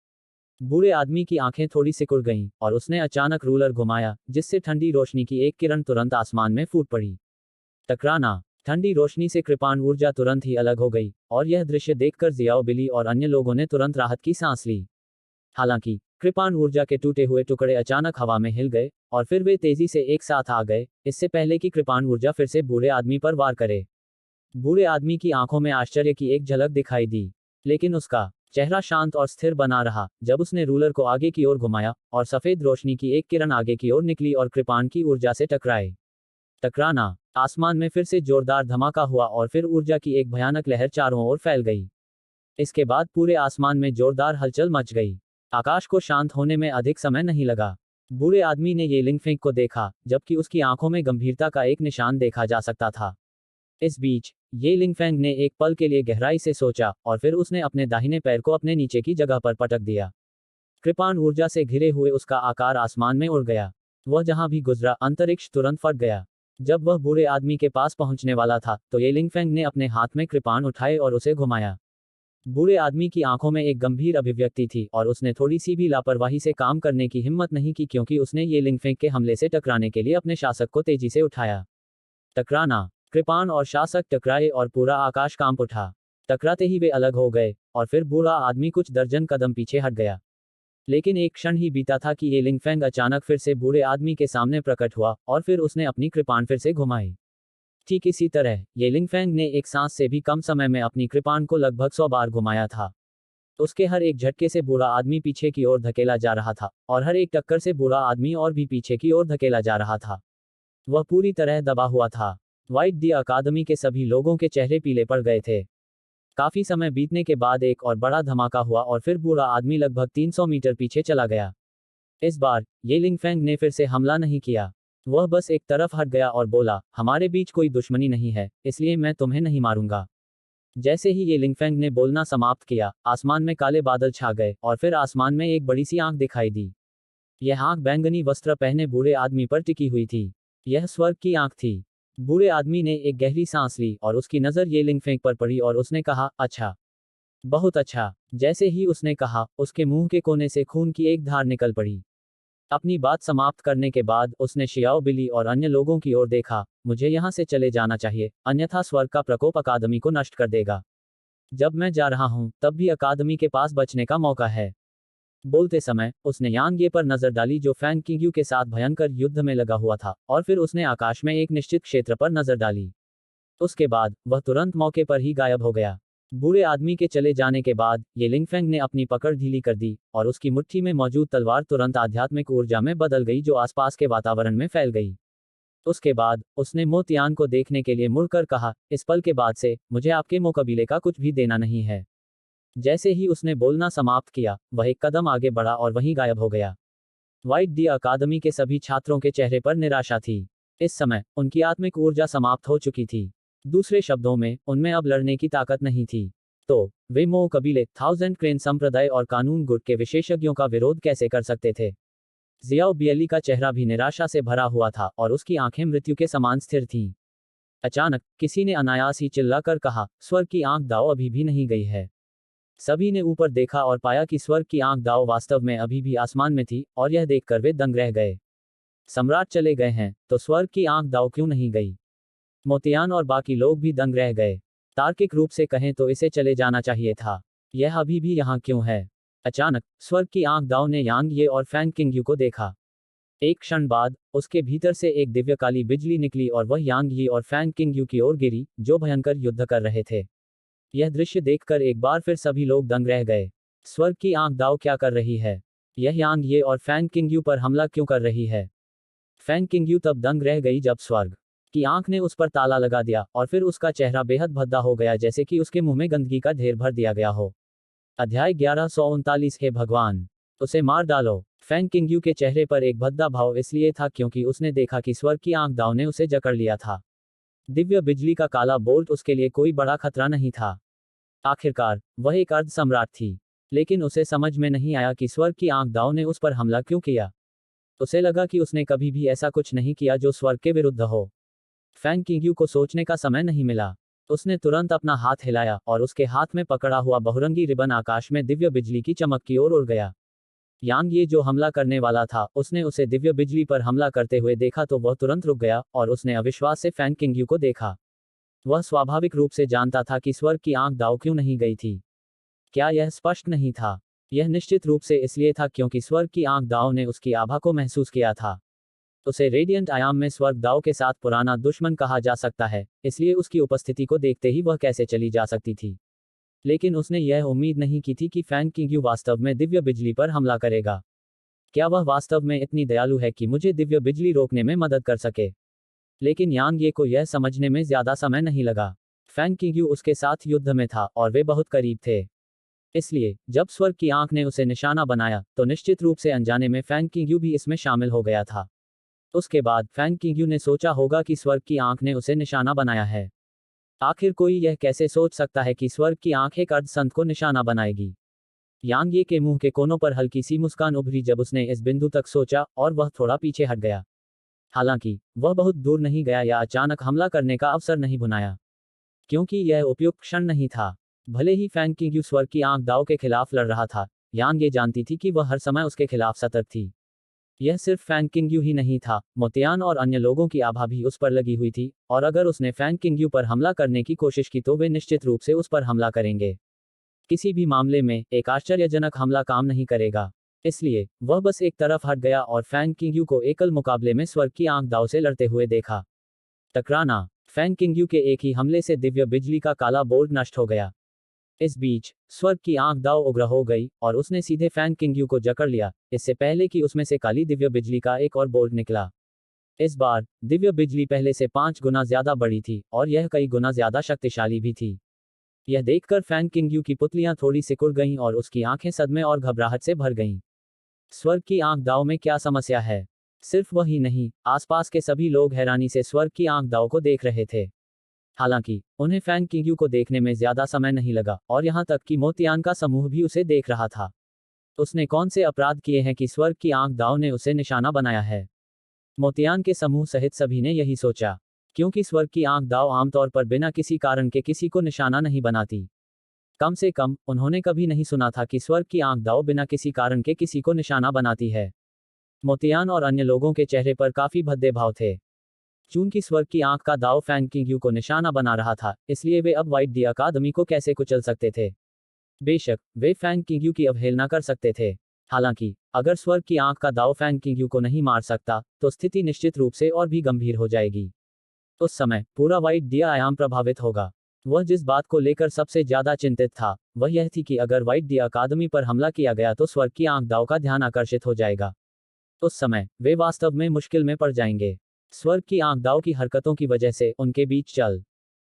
बूढ़े आदमी की आंखें थोड़ी सिकुड़ गईं और उसने अचानक रूलर घुमाया, जिससे ठंडी रोशनी की एक किरण तुरंत आसमान में फूट पड़ी। टकराना। ठंडी रोशनी से कृपाण ऊर्जा तुरंत ही अलग हो गई और यह दृश्य देखकर जियाओ बिली और अन्य लोगों ने तुरंत राहत की सांस ली। हालांकि कृपाण ऊर्जा के टूटे हुए टुकड़े अचानक हवा में हिल गए और फिर वे तेजी से एक साथ आ गए, इससे पहले कि कृपाण ऊर्जा फिर से बूढ़े आदमी पर वार करे। बूढ़े आदमी की आंखों में आश्चर्य की एक झलक दिखाई दी, लेकिन उसका चेहरा शांत और स्थिर बना रहा जब उसने रूलर को आगे की ओर घुमाया और सफेद रोशनी की एक किरण आगे की ओर निकली और कृपाण की ऊर्जा से टकराए। टकराना। आसमान में फिर से जोरदार धमाका हुआ और फिर ऊर्जा की एक भयानक लहर चारों ओर फैल गई। इसके बाद पूरे आसमान में जोरदार हलचल मच गई। आकाश को शांत होने में अधिक समय नहीं लगा। बूढ़े आदमी ने ये लिंगफेंग को देखा, जबकि उसकी आंखों में गंभीरता का एक निशान देखा जा सकता था। इस बीच ये लिंगफेंग ने एक पल के लिए गहराई से सोचा और फिर उसने अपने दाहिने पैर को अपने नीचे की जगह पर पटक दिया। कृपाण ऊर्जा से घिरे हुए उसका आकार आसमान में उड़ गया। वह जहां भी गुजरा अंतरिक्ष तुरंत फट गया। जब वह बूढ़े आदमी के पास पहुंचने वाला था तो ये लिंगफेंग ने अपने हाथ में कृपाण उठाए और उसे घुमाया। बूढ़े आदमी की आंखों में एक गंभीर अभिव्यक्ति थी और उसने थोड़ी सी भी लापरवाही से काम करने की हिम्मत नहीं की, क्योंकि उसने ये लिंगफेंग के हमले से टकराने के लिए अपने शासक को तेजी से उठाया। टकराना। कृपाण और शासक टकराए और पूरा आकाश कांप उठा। टकराते ही वे अलग हो गए और फिर बूढ़ा आदमी कुछ दर्जन कदम पीछे हट गया। लेकिन एक क्षण ही बीता था कि ये लिंगफेंग अचानक फिर से बूढ़े आदमी के सामने प्रकट हुआ और फिर उसने अपनी कृपाण फिर से घुमाई। ठीक इसी तरह ये लिंगफेंग ने एक सांस से भी कम समय में अपनी कृपाण को लगभग 100 बार घुमाया था। उसके हर एक झटके से बूढ़ा आदमी पीछे की ओर धकेला जा रहा था और हर एक टक्कर से बूढ़ा आदमी और भी पीछे की ओर धकेला जा रहा था। वह पूरी तरह दबा हुआ था। व्हाइट दी अकादमी के सभी लोगों के चेहरे पीले पड़ गए थे। काफी समय बीतने के बाद एक और बड़ा धमाका हुआ और फिर बूढ़ा आदमी लगभग 300 मीटर पीछे चला गया। इस बार ये लिंगफेंग ने फिर से हमला नहीं किया। वह बस एक तरफ हट गया और बोला, हमारे बीच कोई दुश्मनी नहीं है, इसलिए मैं तुम्हें नहीं मारूंगा। जैसे ही ये लिंगफेंग ने बोलना समाप्त किया, आसमान में काले बादल छा गए और फिर आसमान में एक बड़ी सी आंख दिखाई दी। यह आंख बैंगनी वस्त्र पहने बूढ़े आदमी पर टिकी हुई थी। यह स्वर्ग की आंख थी। बूढ़े आदमी ने एक गहरी सांस ली और उसकी नजर ये लिंगफेंग पर पड़ी और उसने कहा, अच्छा, बहुत अच्छा। जैसे ही उसने कहा, उसके मुंह के कोने से खून की एक धार निकल पड़ी। अपनी बात समाप्त करने के बाद उसने शियाओ बिली और अन्य लोगों की ओर देखा, मुझे यहाँ से चले जाना चाहिए, अन्यथा स्वर्ग का प्रकोप अकादमी को नष्ट कर देगा। जब मैं जा रहा हूँ तब भी अकादमी के पास बचने का मौका है। बोलते समय उसने यांग ये पर नजर डाली जो फैंग किंग्यू के साथ भयंकर युद्ध में लगा हुआ था, और फिर उसने आकाश में एक निश्चित क्षेत्र पर नजर डाली। उसके बाद वह तुरंत मौके पर ही गायब हो गया। बूढ़े आदमी के चले जाने के बाद ये लिंगफेंग ने अपनी पकड़ ढीली कर दी और उसकी मुट्ठी में मौजूद तलवार तुरंत आध्यात्मिक ऊर्जा में बदल गई जो आसपास के वातावरण में फैल गई। उसके बाद उसने मो तियान को देखने के लिए मुड़कर कहा, इस पल के बाद से मुझे आपके मो कबीले का कुछ भी देना नहीं है। जैसे ही उसने बोलना समाप्त किया वह एक कदम आगे बढ़ा और वहीं गायब हो गया। व्हाइट डी अकादमी के सभी छात्रों के चेहरे पर निराशा थी। इस समय उनकी आत्मिक ऊर्जा समाप्त हो चुकी थी। दूसरे शब्दों में उनमें अब लड़ने की ताकत नहीं थी। तो वे मो कबीले, थाउजेंड क्रेन संप्रदाय और कानून गुट के विशेषज्ञों का विरोध कैसे कर सकते थे? जियाओ बियली का चेहरा भी निराशा से भरा हुआ था और उसकी आंखें मृत्यु के समान स्थिर थीं। अचानक किसी ने अनायास ही चिल्लाकर कहा, स्वर्ग की आंख दाओ अभी भी नहीं गई है। सभी ने ऊपर देखा और पाया कि स्वर्ग की आंख दाओ वास्तव में अभी भी आसमान में थी, और यह देखकर वे दंग रह गए। सम्राट चले गए हैं तो स्वर्ग की आंख दाओ क्यों नहीं गई? मोतियान और बाकी लोग भी दंग रह गए। तार्किक रूप से कहें तो इसे चले जाना चाहिए था। यह अभी भी यहाँ क्यों है? अचानक स्वर्ग की आंख दाओ ने यांग ये और फैंग किंगयू को देखा। एक क्षण बाद उसके भीतर से एक दिव्य काली बिजली निकली और वह यांग यी और फैंग किंगयू की ओर गिरी, जो भयंकर युद्ध कर रहे थे। यह दृश्य देखकर एक बार फिर सभी लोग दंग रह गए। स्वर्ग की आंख दाओ क्या कर रही है? यह यांग ये और फैंग किंगयू पर हमला क्यों कर रही है? फैंग किंगयू तब दंग रह गई जब स्वर्ग की आंख ने उस पर ताला लगा दिया और फिर उसका चेहरा बेहद भद्दा हो गया, जैसे कि उसके मुंह में गंदगी का ढेर भर दिया गया हो। अध्याय 1139। हे भगवान, उसे मार डालो। फैंग किंगयू के चेहरे पर एक भद्दा भाव इसलिए था क्योंकि उसने देखा कि स्वर्ग की आंख दाओ ने उसे जकड़ लिया था। दिव्य बिजली का काला बोल्ट उसके लिए कोई बड़ा खतरा नहीं था। आखिरकार वह एक अर्ध सम्राट थी, लेकिन उसे समझ में नहीं आया कि स्वर्ग की आंख दाओ ने उस पर हमला क्यों किया। उसे लगा कि उसने कभी भी ऐसा कुछ नहीं किया जो स्वर्ग के विरुद्ध हो। फैंग किंगयू को सोचने का समय नहीं मिला। उसने तुरंत अपना हाथ हिलाया और उसके हाथ में पकड़ा हुआ बहुरंगी रिबन आकाश में दिव्य बिजली की चमक की ओर उड़ गया। यांग ये जो हमला करने वाला था, उसने उसे दिव्य बिजली पर हमला करते हुए देखा तो वह तुरंत रुक गया और उसने अविश्वास से फैंग किंगयू को देखा। वह स्वाभाविक रूप से जानता था कि स्वर्ग की आंख दाओ क्यों नहीं गई थी। क्या यह स्पष्ट नहीं था? यह निश्चित रूप से इसलिए था क्योंकि स्वर्ग की आंख दाओ ने उसकी आभा को महसूस किया था। उसे रेडियंट आयाम में स्वर्ग दाओ के साथ पुराना दुश्मन कहा जा सकता है, इसलिए उसकी उपस्थिति को देखते ही वह कैसे चली जा सकती थी। लेकिन उसने यह उम्मीद नहीं की थी कि फैंग किंगयू वास्तव में दिव्य बिजली पर हमला करेगा। क्या वह वास्तव में इतनी दयालु है कि मुझे दिव्य बिजली रोकने में मदद कर सके? लेकिन यांग ये को यह समझने में ज्यादा समय नहीं लगा। फैंग किंगयू उसके साथ युद्ध में था और वे बहुत करीब थे। इसलिए जब स्वर्ग की आंख ने उसे निशाना बनाया तो निश्चित रूप से अनजाने में फैंग किंगयू भी इसमें शामिल हो गया था। उसके बाद फैंग किंगयू ने सोचा होगा कि स्वर्ग की आंख ने उसे निशाना बनाया है। आखिर कोई यह कैसे सोच सकता है कि स्वर्ग की आंख एक अर्धसंत को निशाना बनाएगी? यांग ये के मुंह के कोनों पर हल्की सी मुस्कान उभरी जब उसने इस बिंदु तक सोचा, और वह थोड़ा पीछे हट गया। हालांकि वह बहुत दूर नहीं गया या अचानक हमला करने का अवसर नहीं बुनाया, क्योंकि यह उपयुक्त क्षण नहीं था। भले ही फैंग किंगयू स्वर्ग की आंख दाओ के खिलाफ लड़ रहा था, यांग ये जानती थी कि वह हर समय उसके खिलाफ सतर्क थी। यह सिर्फ फैंग किंगयू ही नहीं था, मोतियान और अन्य लोगों की आभा भी उस पर लगी हुई थी, और अगर उसने फैंग किंगयू पर हमला करने की कोशिश की तो वे निश्चित रूप से उस पर हमला करेंगे। किसी भी मामले में एक आश्चर्यजनक हमला काम नहीं करेगा। इसलिए वह बस एक तरफ हट गया और फैंग किंगयू को एकल मुकाबले में स्वर्ग की आंख दाओ से लड़ते हुए देखा। टकराना। फैंग किंगयू के एक ही हमले से दिव्य बिजली का काला बोल्ट नष्ट हो गया। इस बीच स्वर्ग की आंख दाओ उग्र हो गई और उसने सीधे फैंग किंगयू को जकड़ लिया, इससे पहले कि उसमें से काली दिव्य बिजली का एक और बोल्ट निकला। इस बार दिव्य बिजली पहले से 5 गुना ज्यादा बड़ी थी और यह कई गुना ज्यादा शक्तिशाली भी थी। यह देखकर फैंग किंगयू की पुतलियां थोड़ी सिकुड़ गईं और उसकी आंखें सदमे और घबराहट से भर गईं। स्वर्ग की आंख दाओ में क्या समस्या है? सिर्फ वही नहीं, आसपास के सभी लोग हैरानी से स्वर्ग की आंख दाओ को देख रहे थे। हालांकि उन्हें फैंग किंगयू को देखने में ज्यादा समय नहीं लगा, और यहां तक कि मोतियान का समूह भी उसे देख रहा था। उसने कौन से अपराध किए हैं कि स्वर्ग की आंख दाओ ने उसे निशाना बनाया है? मोतियान के समूह सहित सभी ने यही सोचा, क्योंकि स्वर्ग की आंख दाओ आमतौर पर बिना किसी कारण के किसी को निशाना नहीं बनाती। कम से कम उन्होंने कभी नहीं सुना था कि स्वर्ग की आंख दाओ बिना किसी कारण के किसी को निशाना बनाती है। मोतियान और अन्य लोगों के चेहरे पर काफी भद्दे भाव थे। चूंकि स्वर्ग की आंख का दाव फैंग किंगयू को निशाना बना रहा था, इसलिए वे अब व्हाइट डी अकादमी को कैसे कुचल सकते थे? बेशक वे फैंग किंगयू की अवहेलना कर सकते थे, हालांकि अगर स्वर्ग की आंख का दाव फैंग किंग यू को नहीं मार सकता तो स्थिति निश्चित रूप से और भी गंभीर हो जाएगी। उस समय पूरा व्हाइट डिया आयाम प्रभावित होगा। वह जिस बात को लेकर सबसे ज्यादा चिंतित था वह यह थी कि अगर व्हाइट डिया अकादमी पर हमला किया गया तो स्वर्ग की आंख दाव का ध्यान आकर्षित हो जाएगा। उस समय वे वास्तव में मुश्किल में पड़ जाएंगे। स्वर्ग की आंख दाव की हरकतों की वजह से उनके बीच चल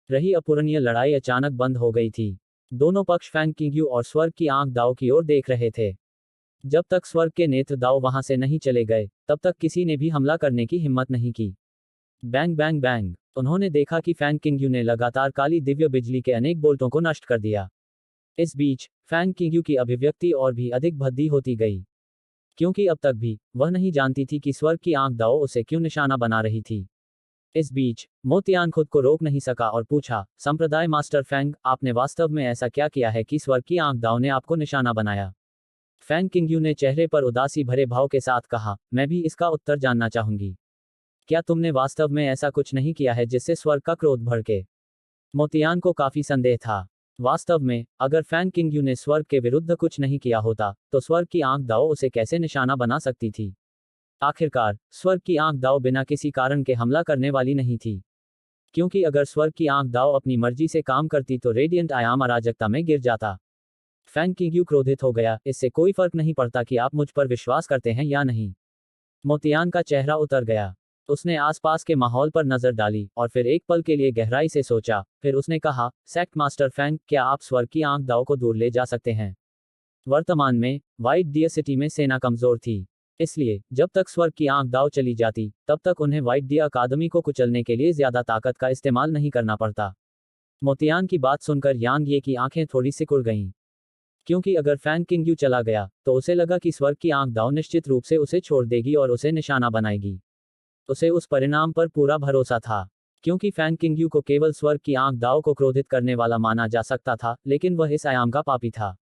रही अपूरणीय लड़ाई अचानक बंद हो गई थी। दोनों पक्ष फैंग किंग यू और स्वर्ग की आंख दाव की ओर देख रहे थे। जब तक स्वर्ग के नेत्र दाव वहां से नहीं चले गए तब तक किसी ने भी हमला करने की हिम्मत नहीं की। बैंग बैंग बैंग, उन्होंने देखा कि फैंग किंग यू ने लगातार काली दिव्य बिजली के अनेक बोल्टों को नष्ट कर दिया। इस बीच फैंग किंग यू की अभिव्यक्ति और भी अधिक भद्दी होती गई, क्योंकि अब तक भी वह नहीं जानती थी कि स्वर्ग की आंख दाव उसे क्यों निशाना बना रही थी। इस बीच मोतियान खुद को रोक नहीं सका और पूछा, संप्रदाय मास्टर फैंग, आपने वास्तव में ऐसा क्या किया है कि स्वर्ग की आंख दाव ने आपको निशाना बनाया? फैंग किंग यू ने चेहरे पर उदासी भरे भाव के साथ कहा, मैं भी इसका उत्तर जानना चाहूंगी। क्या तुमने वास्तव में ऐसा कुछ नहीं किया है जिससे स्वर्ग का क्रोध भड़के? मोतियान को काफी संदेह था। वास्तव में अगर फैंग किंग यू ने स्वर्ग के विरुद्ध कुछ नहीं किया होता तो स्वर्ग की आंख दाव उसे कैसे निशाना बना सकती थी? आखिरकार स्वर्ग की आंख दाव बिना किसी कारण के हमला करने वाली नहीं थी, क्योंकि अगर स्वर्ग की आंख दाव अपनी मर्जी से काम करती तो रेडियंट आयाम अराजकता में गिर जाता। फैंग किंग यू क्रोधित हो गया, इससे कोई फर्क नहीं पड़ता कि आप मुझ पर विश्वास करते हैं या नहीं। मोतियान का चेहरा उतर गया। उसने आसपास के माहौल पर नजर डाली और फिर एक पल के लिए गहराई से सोचा। फिर उसने कहा, सेक्ट मास्टर फैंग, क्या आप स्वर्ग की आंख दाव को दूर ले जा सकते हैं? वर्तमान में व्हाइट डियर सिटी में सेना कमजोर थी, इसलिए जब तक स्वर्ग की आंख दाव चली जाती तब तक उन्हें व्हाइट डियर अकादमी को कुचलने के लिए ज्यादा ताकत का इस्तेमाल नहीं करना पड़ता। मोतियान की बात सुनकर यांग ये की आंखें थोड़ी सिकुड़ गईं, क्योंकि अगर फैंग किंग यू चला गया तो उसे लगा कि स्वर्ग की आंख दाव निश्चित रूप से उसे छोड़ देगी और उसे निशाना बनाएगी। उसे उस परिणाम पर पूरा भरोसा था, क्योंकि फैंग किंग यू को केवल स्वर्ग की आंख दाव को क्रोधित करने वाला माना जा सकता था, लेकिन वह इस आयाम का पापी था।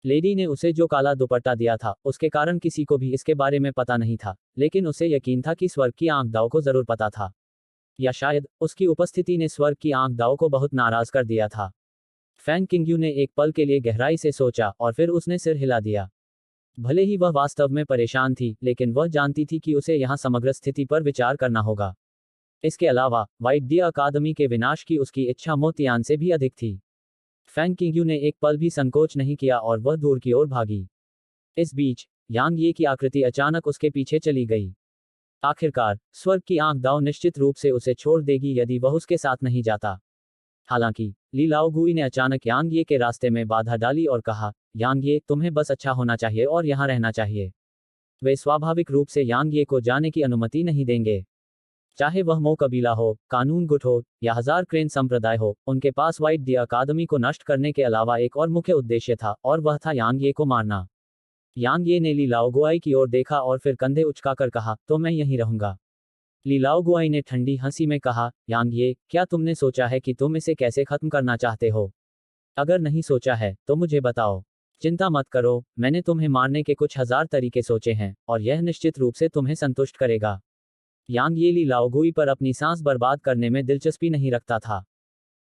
लेडी ने उसे जो काला दुपट्टा दिया था उसके कारण किसी को भी इसके बारे में पता नहीं था, लेकिन उसे यकीन था कि स्वर्ग की आंख दाव को जरूर पता था, या शायद उसकी उपस्थिति ने स्वर्ग की आंख दाव को बहुत नाराज कर दिया था। फैंग किंग यू ने एक पल के लिए गहराई से सोचा और फिर उसने सिर हिला दिया। भले ही वह वास्तव में परेशान थी, लेकिन वह जानती थी कि उसे यहाँ समग्र स्थिति पर विचार करना होगा। इसके अलावा व्हाइट डियर अकादमी के विनाश की उसकी इच्छा मोतियान से भी अधिक थी। फैंग किंग यू ने एक पल भी संकोच नहीं किया और वह दूर की ओर भागी। इस बीच यांग ये की आकृति अचानक उसके पीछे चली गई। आखिरकार स्वर्ग की आंख दाव निश्चित रूप से उसे छोड़ देगी यदि वह उसके साथ नहीं जाता। हालांकि ली लाओगुई ने अचानक यांग ये के रास्ते में बाधा डाली और कहा, यांग ये, तुम्हें बस अच्छा होना चाहिए और यहाँ रहना चाहिए। वे स्वाभाविक रूप से यांग ये को जाने की अनुमति नहीं देंगे। चाहे वह मो कबीला हो, कानून गुट हो या हजार क्रेन संप्रदाय हो, उनके पास व्हाइट डियर अकादमी को नष्ट करने के अलावा एक और मुख्य उद्देश्य था, और वह था यांग ये को मारना। यांग ये ने ली लाओगुआई की ओर देखा और फिर कंधे उचकाकर कहा, तो मैं यहीं रहूंगा। ली लाओगुआई ने ठंडी हंसी में कहा, यांग ये, क्या तुमने सोचा है कि तुम इसे कैसे खत्म करना चाहते हो? अगर नहीं सोचा है तो मुझे बताओ। चिंता मत करो, मैंने तुम्हें मारने के कुछ हजार तरीके सोचे हैं और यह निश्चित रूप से तुम्हें संतुष्ट करेगा। यांग ये ली लाओगुई पर अपनी सांस बर्बाद करने में दिलचस्पी नहीं रखता था।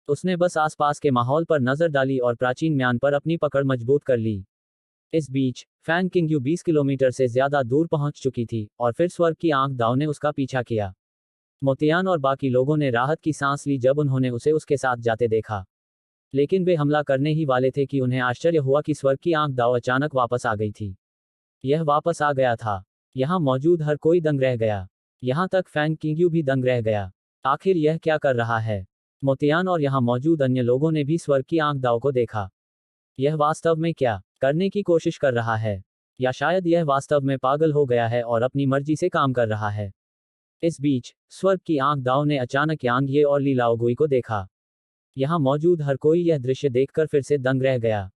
उसने बस आसपास के माहौल पर नजर डाली और प्राचीन म्यान पर अपनी पकड़ मजबूत कर ली। इस बीच फैंग किंग यू 20 किलोमीटर से ज्यादा दूर पहुंच चुकी थी और फिर स्वर्ग की आंख दाव ने उसका पीछा किया। मोतियान और बाकी लोगों ने राहत की सांस ली जब उन्होंने उसे उसके साथ जाते देखा, लेकिन वे हमला करने ही वाले थे कि उन्हें आश्चर्य हुआ कि स्वर्ग की आंख दाव अचानक वापस आ गई थी। यह वापस आ गया था। यहाँ मौजूद हर कोई दंग रह गया। यहाँ तक फैंग किंग यू भी दंग रह गया। आखिर यह क्या कर रहा है? मोतियान और यहाँ मौजूद अन्य लोगों ने भी स्वर्ग की आंख दाव को देखा। यह वास्तव में क्या करने की कोशिश कर रहा है? या शायद यह वास्तव में पागल हो गया है और अपनी मर्जी से काम कर रहा है? इस बीच स्वर्ग की आंख दाव ने अचानक यांग ये और ली लाओगुई को देखा। यहाँ मौजूद हर कोई यह दृश्य देखकर फिर से दंग रह गया।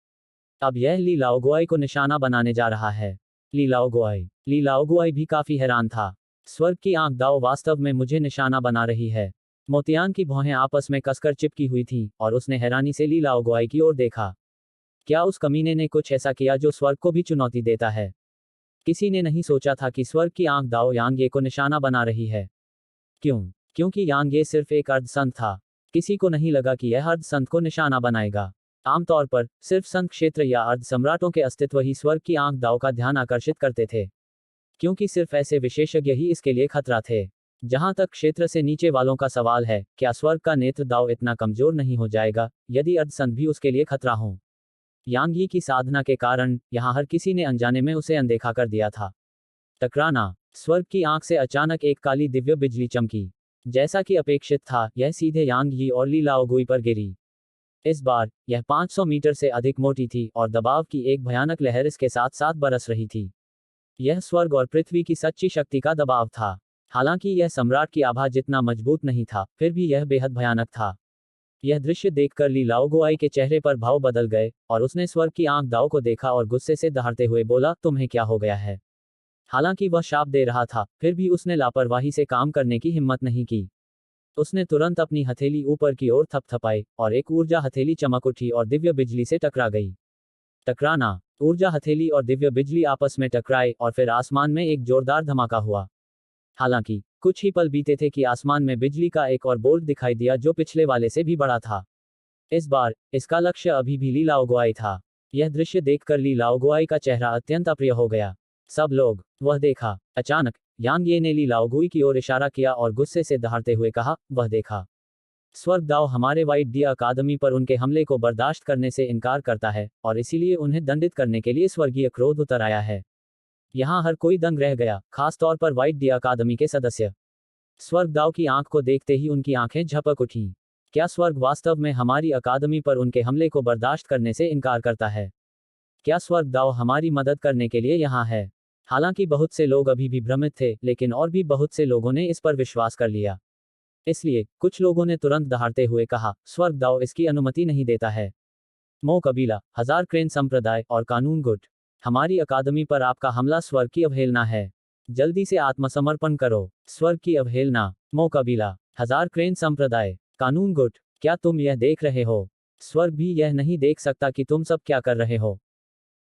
अब यह ली लाओगुआई को निशाना बनाने जा रहा है। ली लाओगुआई भी काफी हैरान था। स्वर्ग की आंख दाव वास्तव में मुझे निशाना बना रही है। मोतियान की भौहें आपस में कसकर चिपकी हुई थीं और उसने हैरानी से ली लाओगुआई की ओर देखा। क्या उस कमीने ने कुछ ऐसा किया जो स्वर्ग को भी चुनौती देता है? किसी ने नहीं सोचा था कि स्वर्ग की आंख दाव यांग ये को निशाना बना रही है। क्यों? क्योंकि यांग ये सिर्फ एक अर्धसंत था। किसी को नहीं लगा कि यह अर्धसंत को निशाना बनाएगा। आमतौर पर सिर्फ संत क्षेत्र या अर्ध सम्राटों के अस्तित्व ही स्वर्ग की आंख दाव का ध्यान आकर्षित करते थे, क्योंकि सिर्फ ऐसे विशेषज्ञ ही इसके लिए खतरा थे। जहां तक क्षेत्र से नीचे वालों का सवाल है, क्या स्वर्ग का नेत्र दाव इतना कमजोर नहीं हो जाएगा यदि अर्धसंत भी उसके लिए खतरा हो? यांग यी की साधना के कारण यहां हर किसी ने अनजाने में उसे अनदेखा कर दिया था। टकराना। स्वर्ग की आंख से अचानक एक काली दिव्य बिजली चमकी। जैसा कि अपेक्षित था, यह सीधे यांग यी और ली लाओगुई पर गिरी। इस बार यह 500 मीटर से अधिक मोटी थी और दबाव की एक भयानक लहर इसके साथ साथ बरस रही थी। यह स्वर्ग और पृथ्वी की सच्ची शक्ति का दबाव था। हालांकि यह सम्राट की आभा जितना मजबूत नहीं था, फिर भी यह बेहद भयानक था। यह दृश्य देखकर ली लाओगुआई के चेहरे पर भाव बदल गए और उसने स्वर्ग की आंख दाव को देखा और गुस्से से दहाड़ते हुए बोला, तुम्हें क्या हो गया है? हालांकि वह शाप दे रहा था, फिर भी उसने लापरवाही से काम करने की हिम्मत नहीं की। उसने तुरंत अपनी हथेली ऊपर की ओर थपथपाई और एक ऊर्जा हथेली चमक उठी और दिव्य बिजली से टकरा गई। टकराना। ऊर्जा हथेली और दिव्य बिजली आपस में टकराए और फिर आसमान में एक जोरदार धमाका हुआ। हालांकि कुछ ही पल बीते थे कि आसमान में बिजली का एक और बोल्ट दिखाई दिया जो पिछले वाले से भी बड़ा था। इस बार इसका लक्ष्य अभी भी ली लाओगुआई था। यह दृश्य देखकर ली लाओगुआई का चेहरा अत्यंत अप्रिय हो गया। सब लोग वह देखा। अचानक यांग ये ने ली लाओगुई की ओर इशारा किया और गुस्से से दहाड़ते हुए कहा, वह देखा। स्वर्ग दाव हमारे वाइट डी अकादमी पर उनके हमले को बर्दाश्त करने से इनकार करता है और इसीलिए उन्हें दंडित करने के लिए स्वर्गीय क्रोध उतर आया है। यहाँ हर कोई दंग रह गया, खास तौर पर वाइट डी अकादमी के सदस्य। स्वर्ग दाव की आंख को देखते ही उनकी आंखें झपक उठीं। क्या स्वर्ग वास्तव में हमारी अकादमी पर उनके हमले को बर्दाश्त करने से इनकार करता है? क्या स्वर्ग दाव हमारी मदद करने के लिए यहाँ है? हालांकि बहुत से लोग अभी भी भ्रमित थे, लेकिन और भी बहुत से लोगों ने इस पर विश्वास कर लिया। इसलिए कुछ लोगों ने तुरंत दहाड़ते हुए कहा, स्वर्ग दाव इसकी अनुमति नहीं देता है। मो कबीला, हजार क्रेन संप्रदाय और कानून गुट, हमारी अकादमी पर आपका हमला स्वर्ग की अवहेलना है। जल्दी से आत्मसमर्पण करो। स्वर्ग की अवहेलना। मो कबीला, हजार क्रेन संप्रदाय, कानून गुट, क्या तुम यह देख रहे हो? स्वर्ग भी यह नहीं देख सकता कि तुम सब क्या कर रहे हो।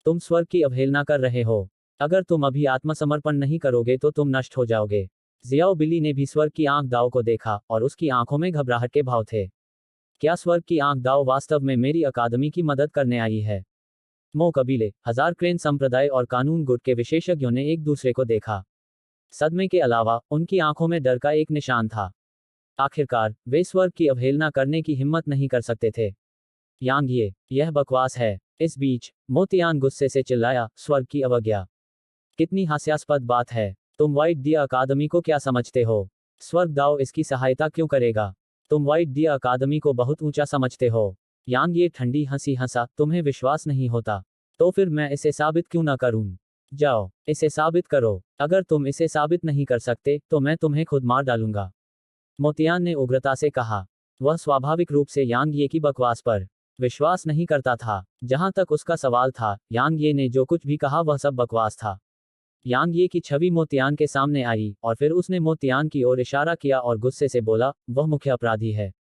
तुम स्वर्ग की अवहेलना कर रहे हो। अगर तुम अभी आत्मसमर्पण नहीं करोगे तो तुम नष्ट हो जाओगे। जियाओ बिली ने भी स्वर्ग की आंख दाव को देखा और उसकी आंखों में घबराहट के भाव थे। क्या स्वर्ग की आंख दाव वास्तव में मेरी अकादमी की मदद करने आई है? मो कबीले, हजार क्रेन संप्रदाय और कानून गुट के विशेषज्ञों ने एक दूसरे को देखा। सदमे के अलावा उनकी आंखों में डर का एक निशान था। आखिरकार वे स्वर्ग की अवहेलना करने की हिम्मत नहीं कर सकते थे। यांग यह बकवास है। इस बीच मोतियान गुस्से से चिल्लाया, स्वर्ग की अवज्ञा, कितनी हास्यास्पद बात है। तुम वाइट डी अकादमी को क्या समझते हो? स्वर्ग दाव इसकी सहायता क्यों करेगा? तुम वाइट डी अकादमी को बहुत ऊंचा समझते हो। यांग ये ठंडी हंसी हंसा, तुम्हें विश्वास नहीं होता? तो फिर मैं इसे साबित क्यों ना करूं? जाओ, इसे साबित करो। अगर तुम इसे साबित नहीं कर सकते, तो मैं तुम्हें खुद मार डालूंगा। मोतियान ने उग्रता से कहा। वह स्वाभाविक रूप से यांग ये की बकवास पर विश्वास नहीं करता था। जहां तक उसका सवाल था, यांग ये ने जो कुछ भी कहा वह सब बकवास था। यांग ये की छवि मोतियान के सामने आई और फिर उसने मोतियान की ओर इशारा किया और गुस्से से बोला, वह मुख्य अपराधी है।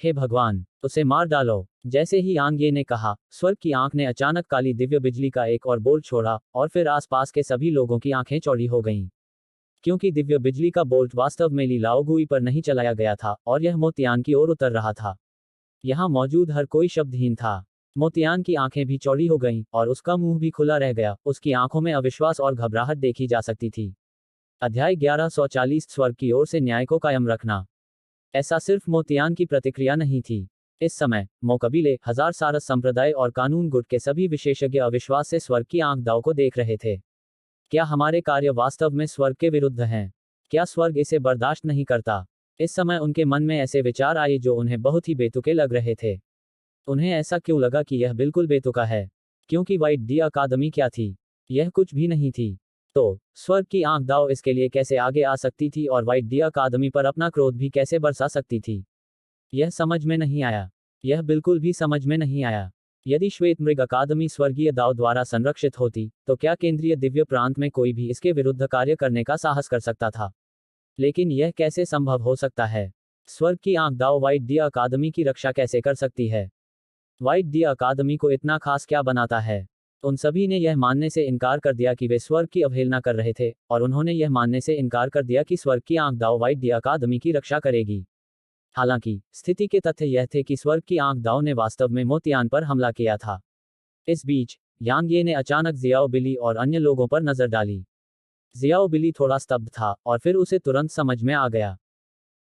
हे भगवान, उसे मार डालो। जैसे ही यांग ये ने कहा, स्वर्ग की आंख ने अचानक काली दिव्य बिजली का एक और बोल्ट छोड़ा और फिर आसपास के सभी लोगों की आंखें चौड़ी हो गईं। क्योंकि दिव्य बिजली का बोल्ट वास्तव में ली लाओगुई पर नहीं चलाया गया था और यह मोतियान की ओर उतर रहा था। यहाँ मौजूद हर कोई शब्दहीन था। मोतियान की आंखें भी चौड़ी हो गईं और उसका मुंह भी खुला रह गया। उसकी आंखों में अविश्वास और घबराहट देखी जा सकती थी। अध्याय 1140 स्वर्ग की ओर से न्याय को कायम रखना। ऐसा सिर्फ मोतियान की प्रतिक्रिया नहीं थी। इस समय मो कबीले, हजार सारस संप्रदाय और कानून गुट के सभी विशेषज्ञ अविश्वास से स्वर्ग की आंख दाव को देख रहे थे। क्या हमारे कार्य वास्तव में स्वर्ग के विरुद्ध हैं? क्या स्वर्ग इसे बर्दाश्त नहीं करता? इस समय उनके मन में ऐसे विचार आए जो उन्हें बहुत ही बेतुके लग रहे थे। उन्हें ऐसा क्यों लगा कि यह बिल्कुल बेतुका है? क्योंकि वाइट डी अकादमी क्या थी? यह कुछ भी नहीं थी। तो स्वर्ग की आंख दाव इसके लिए कैसे आगे आ सकती थी और वाइट डी अकादमी पर अपना क्रोध भी कैसे बरसा सकती थी? यह समझ में नहीं आया। यह बिल्कुल भी समझ में नहीं आया। यदि श्वेत मृग अकादमी स्वर्गीय दाव द्वारा संरक्षित होती, तो क्या केंद्रीय दिव्य प्रांत में कोई भी इसके विरुद्ध कार्य करने का साहस कर सकता था? लेकिन यह कैसे संभव हो सकता है? स्वर्ग की आंख दाव वाइट डी अकादमी की रक्षा कैसे कर सकती है? वाइट डी अकादमी को इतना खास क्या बनाता है? उन सभी ने यह मानने से इनकार कर दिया कि वे स्वर्ग की अवहेलना कर रहे थे, और उन्होंने यह मानने से इनकार कर दिया कि स्वर्ग की आंख दाव वाइट डी अकादमी की रक्षा करेगी। हालांकि स्थिति के तथ्य यह थे कि स्वर्ग की आंख दाओ ने वास्तव में मोतियान पर हमला किया था। इस बीच यांग ये ने अचानक जियाओ बिली और अन्य लोगों पर नजर डाली। जियाओ बिली थोड़ा स्तब्ध था और फिर उसे तुरंत समझ में आ गया।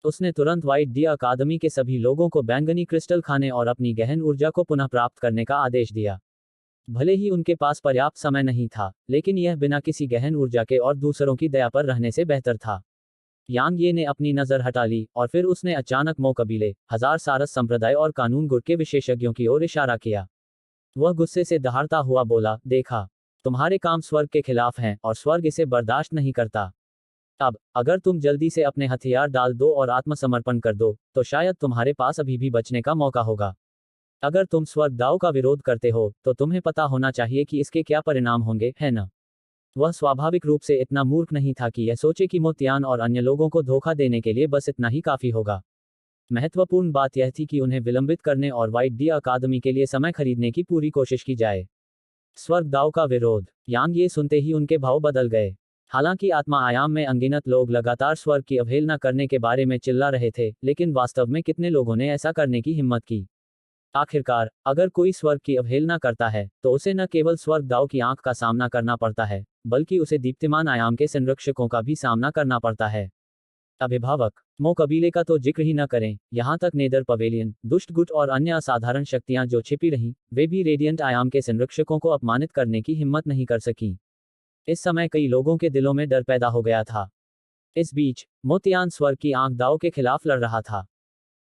उसने तुरंत व्हाइट डी अकादमी के सभी लोगों को बैंगनी क्रिस्टल खाने और अपनी गहन ऊर्जा को पुनः प्राप्त करने का आदेश दिया। भले ही उनके पास पर्याप्त समय नहीं था, लेकिन यह बिना किसी गहन ऊर्जा के और दूसरों की दया पर रहने से बेहतर था। यांग ये ने अपनी नजर हटा ली और फिर उसने अचानक मो कबीले, हजार सारस संप्रदाय और कानून गुट के विशेषज्ञों की ओर इशारा किया। वह गुस्से से दहाड़ता हुआ बोला, देखा, तुम्हारे काम स्वर्ग के खिलाफ हैं और स्वर्ग इसे बर्दाश्त नहीं करता। अब अगर तुम जल्दी से अपने हथियार डाल दो और आत्मसमर्पण कर दो, तो शायद तुम्हारे पास अभी भी बचने का मौका होगा। अगर तुम स्वर्ग दाव का विरोध करते हो, तो तुम्हें पता होना चाहिए कि इसके क्या परिणाम होंगे, है ना? वह स्वाभाविक रूप से इतना मूर्ख नहीं था कि यह सोचे कि मोतियान और अन्य लोगों को धोखा देने के लिए बस इतना ही काफी होगा। महत्वपूर्ण बात यह थी कि उन्हें विलंबित करने और व्हाइट डी अकादमी के लिए समय खरीदने की पूरी कोशिश की जाए। स्वर्ग दाव का विरोध। यांग ये सुनते ही उनके भाव बदल गए। हालांकि आत्मा आयाम में अनगिनत लोग लगातार स्वर्ग की अवहेलना करने के बारे में चिल्ला रहे थे, लेकिन वास्तव में कितने लोगों ने ऐसा करने की हिम्मत की? आखिरकार, अगर कोई स्वर्ग की अवहेलना करता है, तो उसे न केवल स्वर्ग दाव की आंख का सामना करना पड़ता है, बल्कि उसे दीप्तिमान आयाम के संरक्षकों का भी सामना करना पड़ता है। अभिभावक मो कबीले का तो जिक्र ही न करें, यहाँ तक नेदर पवेलियन, दुष्ट गुट और अन्य असाधारण शक्तियां जो छिपी रहीं, वे भी रेडियंट आयाम के संरक्षकों को अपमानित करने की हिम्मत नहीं कर सकीं। इस समय कई लोगों के दिलों में डर पैदा हो गया था। इस बीच मोतियान स्वर्ग की आंख दाव के खिलाफ लड़ रहा था,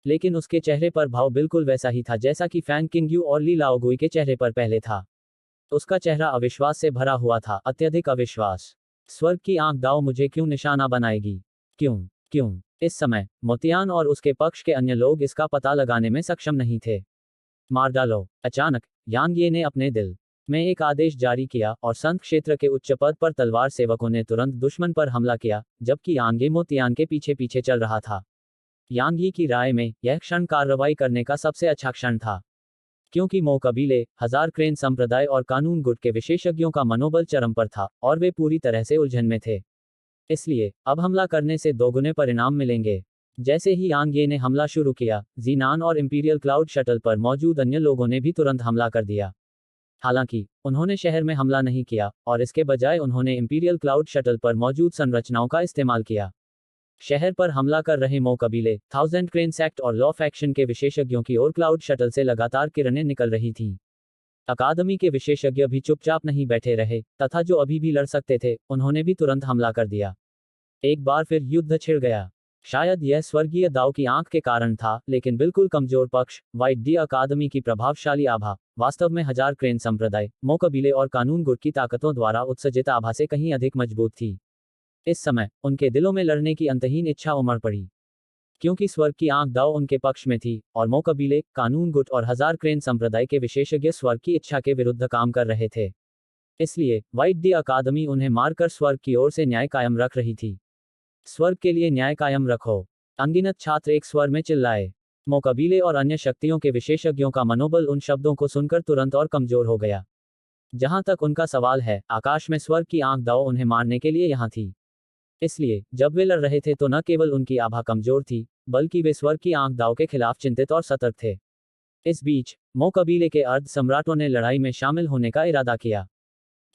लेकिन उसके चेहरे पर भाव बिल्कुल वैसा ही था जैसा कि फैंग किंगयू और ली लाओगुई के चेहरे पर पहले था। उसका चेहरा अविश्वास से भरा हुआ था, अत्यधिक अविश्वास। स्वर्ग की आंख दाव मुझे क्यों निशाना बनाएगी? क्यों? क्यों? इस समय मोतियान और उसके पक्ष के अन्य लोग इसका पता लगाने में सक्षम नहीं थे। मार डालो। अचानक यांग ये ने अपने दिल में एक आदेश जारी किया और संत क्षेत्र के उच्च पद पर तलवार सेवकों ने तुरंत दुश्मन पर हमला किया, जबकि यांग ये मोतियान के पीछे पीछे चल रहा था। यांग यी की राय में यह क्षण कार्रवाई करने का सबसे अच्छा क्षण था, क्योंकि मो कबीले, हजार क्रेन संप्रदाय और कानून गुट के विशेषज्ञों का मनोबल चरम पर था और वे पूरी तरह से उलझन में थे। इसलिए अब हमला करने से दोगुने परिणाम मिलेंगे। जैसे ही यांग ये ने हमला शुरू किया, जीनान और इंपीरियल क्लाउड शटल पर मौजूद अन्य लोगों ने भी तुरंत हमला कर दिया। हालांकि उन्होंने शहर में हमला नहीं किया और इसके बजाय उन्होंने इंपीरियल क्लाउड शटल पर मौजूद संरचनाओं का इस्तेमाल किया। शहर पर हमला कर रहे मो कबीले, थाउजेंड क्रेन सेक्ट और लॉ फैक्शन के विशेषज्ञों की ओर क्लाउड शटल से लगातार किरणें निकल रही थीं। अकादमी के विशेषज्ञ भी चुपचाप नहीं बैठे रहे, तथा जो अभी भी लड़ सकते थे, उन्होंने भी तुरंत हमला कर दिया। एक बार फिर युद्ध छिड़ गया। शायद यह स्वर्गीय दाव की आंख के कारण था, लेकिन बिल्कुल कमजोर पक्ष, व्हाइट डी अकादमी की प्रभावशाली आभा, वास्तव में हजार क्रेन संप्रदाय, मो कबीले और कानून गुट की ताकतों द्वारा उत्सर्जित आभा से कहीं अधिक मजबूत थी। इस समय उनके दिलों में लड़ने की अंतहीन इच्छा उमड़ पड़ी, क्योंकि स्वर्ग की आंख दाव उनके पक्ष में थी और मो कबीले, कानून गुट और हजार क्रेन संप्रदाय के विशेषज्ञ स्वर्ग की इच्छा के विरुद्ध काम कर रहे थे। इसलिए व्हाइट डी अकादमी उन्हें मारकर स्वर्ग की ओर से न्याय कायम रख रही थी। स्वर्ग के लिए न्याय कायम रखो। अनगिनत छात्र एक स्वर में चिल्लाए। मो कबीले और अन्य शक्तियों के विशेषज्ञों का मनोबल उन शब्दों को सुनकर तुरंत और कमजोर हो गया। जहां तक उनका सवाल है, आकाश में स्वर्ग की आंख दाव उन्हें मारने के लिए यहां थी। इसलिए जब वे लड़ रहे थे तो न केवल उनकी आभा कमजोर थी, बल्कि वे स्वर्ग की आंख दाव के खिलाफ चिंतित और सतर्क थे। इस बीच मो कबीले के अर्ध सम्राटों ने लड़ाई में शामिल होने का इरादा किया,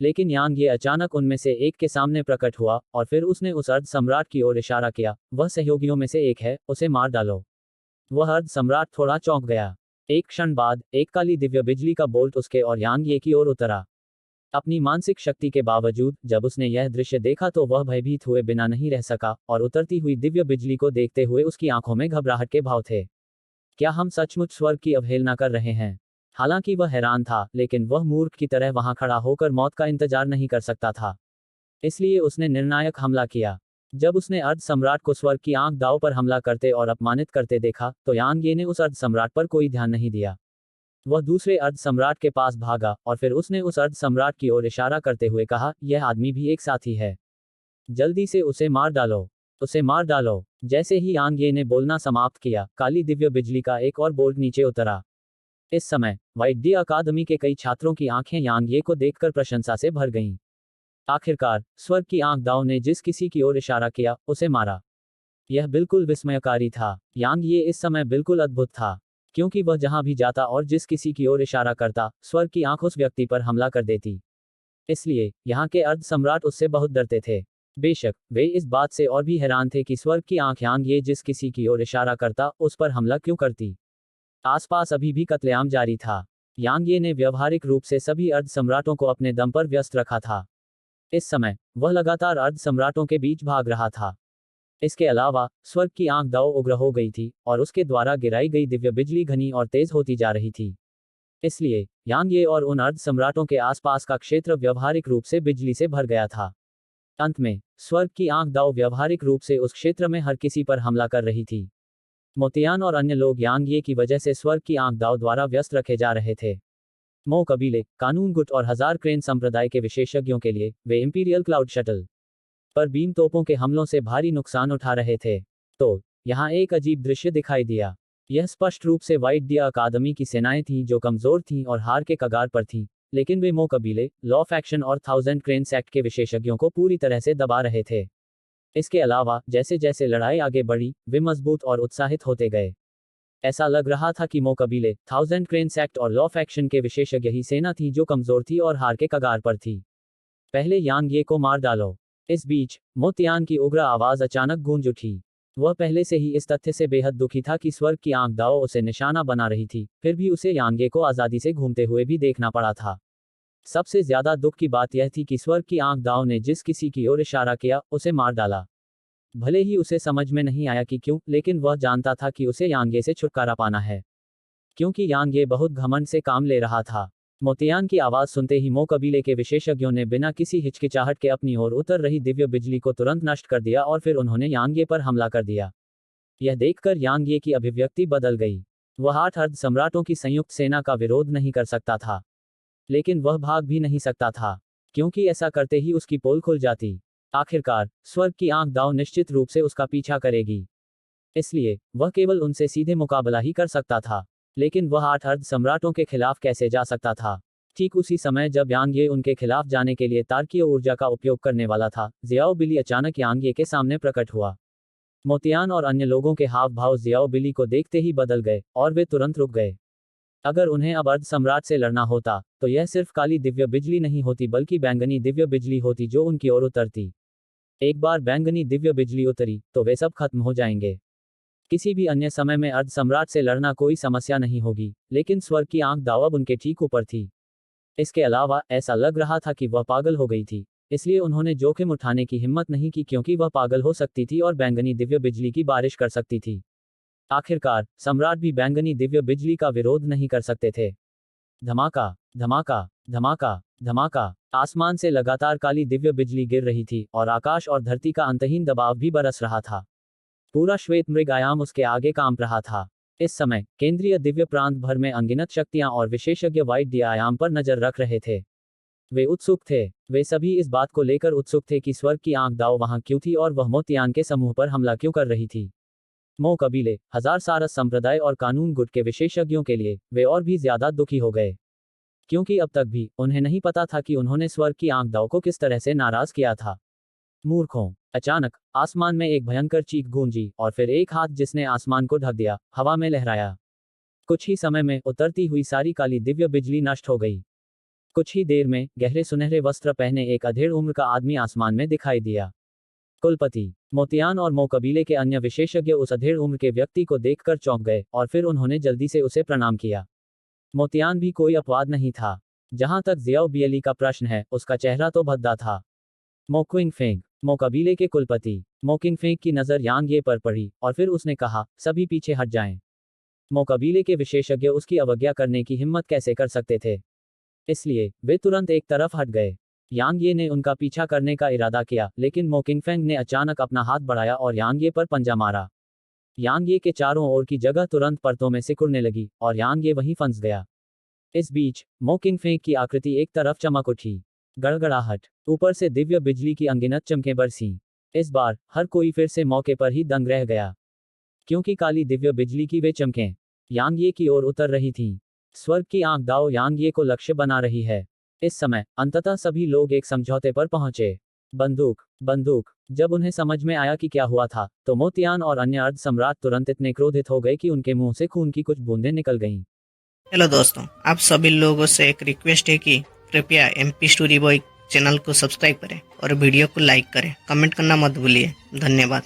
लेकिन यांग ये अचानक उनमें से एक के सामने प्रकट हुआ और फिर उसने उस अर्ध सम्राट की ओर इशारा किया। वह सहयोगियों में से एक है, उसे मार डालो। वह अर्ध सम्राट थोड़ा चौंक गया। एक क्षण बाद एक काली दिव्य बिजली का बोल्ट उसके और यांग ये की ओर उतरा। अपनी मानसिक शक्ति के बावजूद जब उसने यह दृश्य देखा तो वह भयभीत हुए बिना नहीं रह सका और उतरती हुई दिव्य बिजली को देखते हुए उसकी आंखों में घबराहट के भाव थे। क्या हम सचमुच स्वर्ग की अवहेलना कर रहे हैं? हालांकि वह हैरान था, लेकिन वह मूर्ख की तरह वहां खड़ा होकर मौत का इंतजार नहीं कर सकता था। इसलिए उसने निर्णायक हमला किया। जब उसने अर्ध सम्राट को स्वर्ग की आंख दाव पर हमला करते और अपमानित करते देखा, तो यांग ये ने उस अर्ध सम्राट पर कोई ध्यान नहीं दिया। वह दूसरे अर्ध सम्राट के पास भागा और फिर उसने उस अर्ध सम्राट की ओर इशारा करते हुए कहा, यह आदमी भी एक साथी है। जल्दी से उसे मार डालो। उसे मार डालो। जैसे ही यांग ये ने बोलना समाप्त किया, काली दिव्य बिजली का एक और बोल्ट नीचे उतरा। इस समय व्हाइट डी अकादमी के कई छात्रों की आंखें यांग ये को देखकर प्रशंसा से भर गईं। आखिरकार स्वर्ग की आंख दाव ने जिस किसी की ओर इशारा किया, उसे मारा। यह बिल्कुल विस्मयकारी था। यांग ये इस समय बिल्कुल अद्भुत था, क्योंकि वह जहां भी जाता और जिस किसी की ओर इशारा करता, स्वर्ग की आंख उस व्यक्ति पर हमला कर देती। इसलिए यहाँ के अर्ध सम्राट उससे बहुत डरते थे। बेशक वे इस बात से और भी हैरान थे कि स्वर्ग की आंख यांग ये जिस किसी की ओर इशारा करता उस पर हमला क्यों करती। आसपास अभी भी कत्लेआम जारी था। यांग ये ने व्यवहारिक रूप से सभी अर्ध सम्राटों को अपने दम पर व्यस्त रखा था। इस समय वह लगातार अर्ध सम्राटों के बीच भाग रहा था। इसके अलावा स्वर्ग की आंख दाओ उग्र हो गई थी और उसके द्वारा गिराई गई दिव्य बिजली घनी और तेज होती जा रही थी। इसलिए यांग ये और उन अर्ध सम्राटों के आसपास का क्षेत्र व्यवहारिक रूप से बिजली से भर गया था। अंत में स्वर्ग की आंख दाओ व्यवहारिक रूप से उस क्षेत्र में हर किसी पर हमला कर रही थी। मोतियान और अन्य लोग यांग ये की वजह से स्वर्ग की आंख दाओ द्वारा व्यस्त रखे जा रहे थे। मो कबीले, कानून गुट और हजार क्रेन संप्रदाय के विशेषज्ञों के लिए वे इंपीरियल क्लाउड शटल पर बीम तोपों के हमलों से भारी नुकसान उठा रहे थे। तो यहाँ एक अजीब दृश्य दिखाई दिया। यह स्पष्ट रूप से व्हाइट डिया अकादमी की सेनाएं थीं जो कमजोर थीं और हार के कगार पर थीं, लेकिन वे मो कबीले, लॉ फैक्शन और 1000 क्रेन सेक्ट के विशेषज्ञों को पूरी तरह से दबा रहे थे। इसके अलावा जैसे जैसे लड़ाई आगे बढ़ी, वे मजबूत और उत्साहित होते गए। ऐसा लग रहा था कि मो कबीले, 1000 क्रेन सेक्ट और लॉ फैक्शन के विशेषज्ञ ही सेना थी जो कमजोर थी और हार के कगार पर थी। पहले यांग ये को मार डालो। इस बीच मोतियान की उग्र आवाज अचानक गूंज उठी। वह पहले से ही इस तथ्य से बेहद दुखी था कि स्वर्ग की आंख दाओ उसे निशाना बना रही थी, फिर भी उसे यांगे को आजादी से घूमते हुए भी देखना पड़ा था। सबसे ज्यादा दुख की बात यह थी कि स्वर्ग की आंख दाओ ने जिस किसी की ओर इशारा किया, उसे मार डाला। भले ही उसे समझ में नहीं आया कि क्यों, लेकिन वह जानता था कि उसे यांगे से छुटकारा पाना है, क्योंकि यांगे बहुत घमंड से काम ले रहा था। मोतियान की आवाज सुनते ही मो कबीले के विशेषज्ञों ने बिना किसी हिचकिचाहट के अपनी ओर उतर रही दिव्य बिजली को तुरंत नष्ट कर दिया और फिर उन्होंने यांगे पर हमला कर दिया। यह देखकर यांगे की अभिव्यक्ति बदल गई। वह 8 अर्ध सम्राटों की संयुक्त सेना का विरोध नहीं कर सकता था, लेकिन वह भाग भी नहीं सकता था, क्योंकि ऐसा करते ही उसकी पोल खुल जाती। आखिरकार स्वर्ग की आंख दाओ निश्चित रूप से उसका पीछा करेगी, इसलिए वह केवल उनसे सीधे मुकाबला ही कर सकता था। लेकिन वह 8 अर्ध सम्राटों के खिलाफ कैसे जा सकता था। ठीक उसी समय जब यांग ये उनके खिलाफ जाने के लिए तारकीय ऊर्जा का उपयोग करने वाला था, जियाओ बिली अचानक यांग ये के सामने प्रकट हुआ। मोतियान और अन्य लोगों के हाव भाव जियाओ बिली को देखते ही बदल गए और वे तुरंत रुक गए। अगर उन्हें अब अर्ध सम्राट से लड़ना होता, तो यह सिर्फ काली दिव्य बिजली नहीं होती बल्कि बैंगनी दिव्य बिजली होती जो उनकी ओर उतरती। एक बार बैंगनी दिव्य बिजली उतरी, तो वे सब खत्म हो जाएंगे। किसी भी अन्य समय में अर्ध सम्राट से लड़ना कोई समस्या नहीं होगी, लेकिन स्वर्ग की आंख दाओ अब उनके ठीक ऊपर थी। इसके अलावा ऐसा लग रहा था कि वह पागल हो गई थी, इसलिए उन्होंने जोखिम उठाने की हिम्मत नहीं की क्योंकि वह पागल हो सकती थी और बैंगनी दिव्य बिजली की बारिश कर सकती थी। आखिरकार सम्राट भी बैंगनी दिव्य बिजली का विरोध नहीं कर सकते थे। धमाका, धमाका, धमाका, धमाका। आसमान से लगातार काली दिव्य बिजली गिर रही थी और आकाश और धरती का अंतहीन दबाव भी बरस रहा था। पूरा श्वेत मृग आयाम उसके आगे कांप रहा था। इस समय केंद्रीय दिव्य प्रांत भर में अनगिनत शक्तियां और विशेषज्ञ व्हाइट डी आयाम पर नजर रख रहे थे। वे उत्सुक थे। वे सभी इस बात को लेकर उत्सुक थे कि स्वर्ग की आंख दाओ वहां क्यों थी और वह मोतियान के समूह पर हमला क्यों कर रही थी। मो कबीले, हजार सारस संप्रदाय और कानून गुट के विशेषज्ञों के लिए वे और भी ज्यादा दुखी हो गए, क्योंकि अब तक भी उन्हें नहीं पता था कि उन्होंने स्वर्ग की आंख दाओ को किस तरह से नाराज किया था। मूर्खों। अचानक आसमान में एक भयंकर चीख गूंजी और फिर एक हाथ जिसने आसमान को ढक दिया, हवा में लहराया। कुछ ही समय में उतरती हुई सारी काली दिव्य बिजली नष्ट हो गई। कुछ ही देर में गहरे सुनहरे वस्त्र पहने एक अधेड़ उम्र का आदमी आसमान में दिखाई दिया। कुलपति, मोतियान और मो कबीले के अन्य विशेषज्ञ उस अधेड़ उम्र के व्यक्ति को देखकर चौंक गए और फिर उन्होंने जल्दी से उसे प्रणाम किया। मोतियान भी कोई अपवाद नहीं था। जहां तक जियाओ बियली का प्रश्न है, उसका चेहरा तो भद्दा था। मो क्विंगफेंग, मो कबीले के कुलपति। मो किंगफेंग की नजर यांग ये पर पड़ी और फिर उसने कहा, सभी पीछे हट जाएं। मो कबीले के विशेषज्ञ उसकी अवज्ञा करने की हिम्मत कैसे कर सकते थे, इसलिए वे तुरंत एक तरफ हट गए। यांग ये ने उनका पीछा करने का इरादा किया, लेकिन मो किंगफेंग ने अचानक अपना हाथ बढ़ाया और यांग ये पर पंजा मारा। यांग ये के चारों ओर की जगह तुरंत परतों में सिकुड़ने लगी और यांग ये वहीं फंस गया। इस बीच मो किंगफेंग की आकृति एक तरफ चमक उठी। गड़गड़ाहट, ऊपर से दिव्य बिजली की अनगिनत चमकें बरसीं। इस बार हर कोई फिर से मौके पर ही दंग रह गया, क्योंकि काली दिव्य बिजली की वे चमकें यांग ये की ओर उतर रही थीं। स्वर्ग की आंख दाओ यांग ये को लक्ष्य बना रही है। इस समय अंततः सभी लोग एक समझौते पर पहुंचे। बंदूक, बंदूक। जब उन्हें समझ में आया कि क्या हुआ था, तो मोतियान और अन्य अर्ध सम्राट तुरंत इतने क्रोधित हो गए कि उनके मुंह से खून की कुछ बूंदें निकल गईं। हेलो दोस्तों, आप सभी लोगों से एक रिक्वेस्ट है कि कृपया एमपी स्टोरी बॉय चैनल को सब्सक्राइब करें और वीडियो को लाइक करें। कमेंट करना मत भूलिए। धन्यवाद।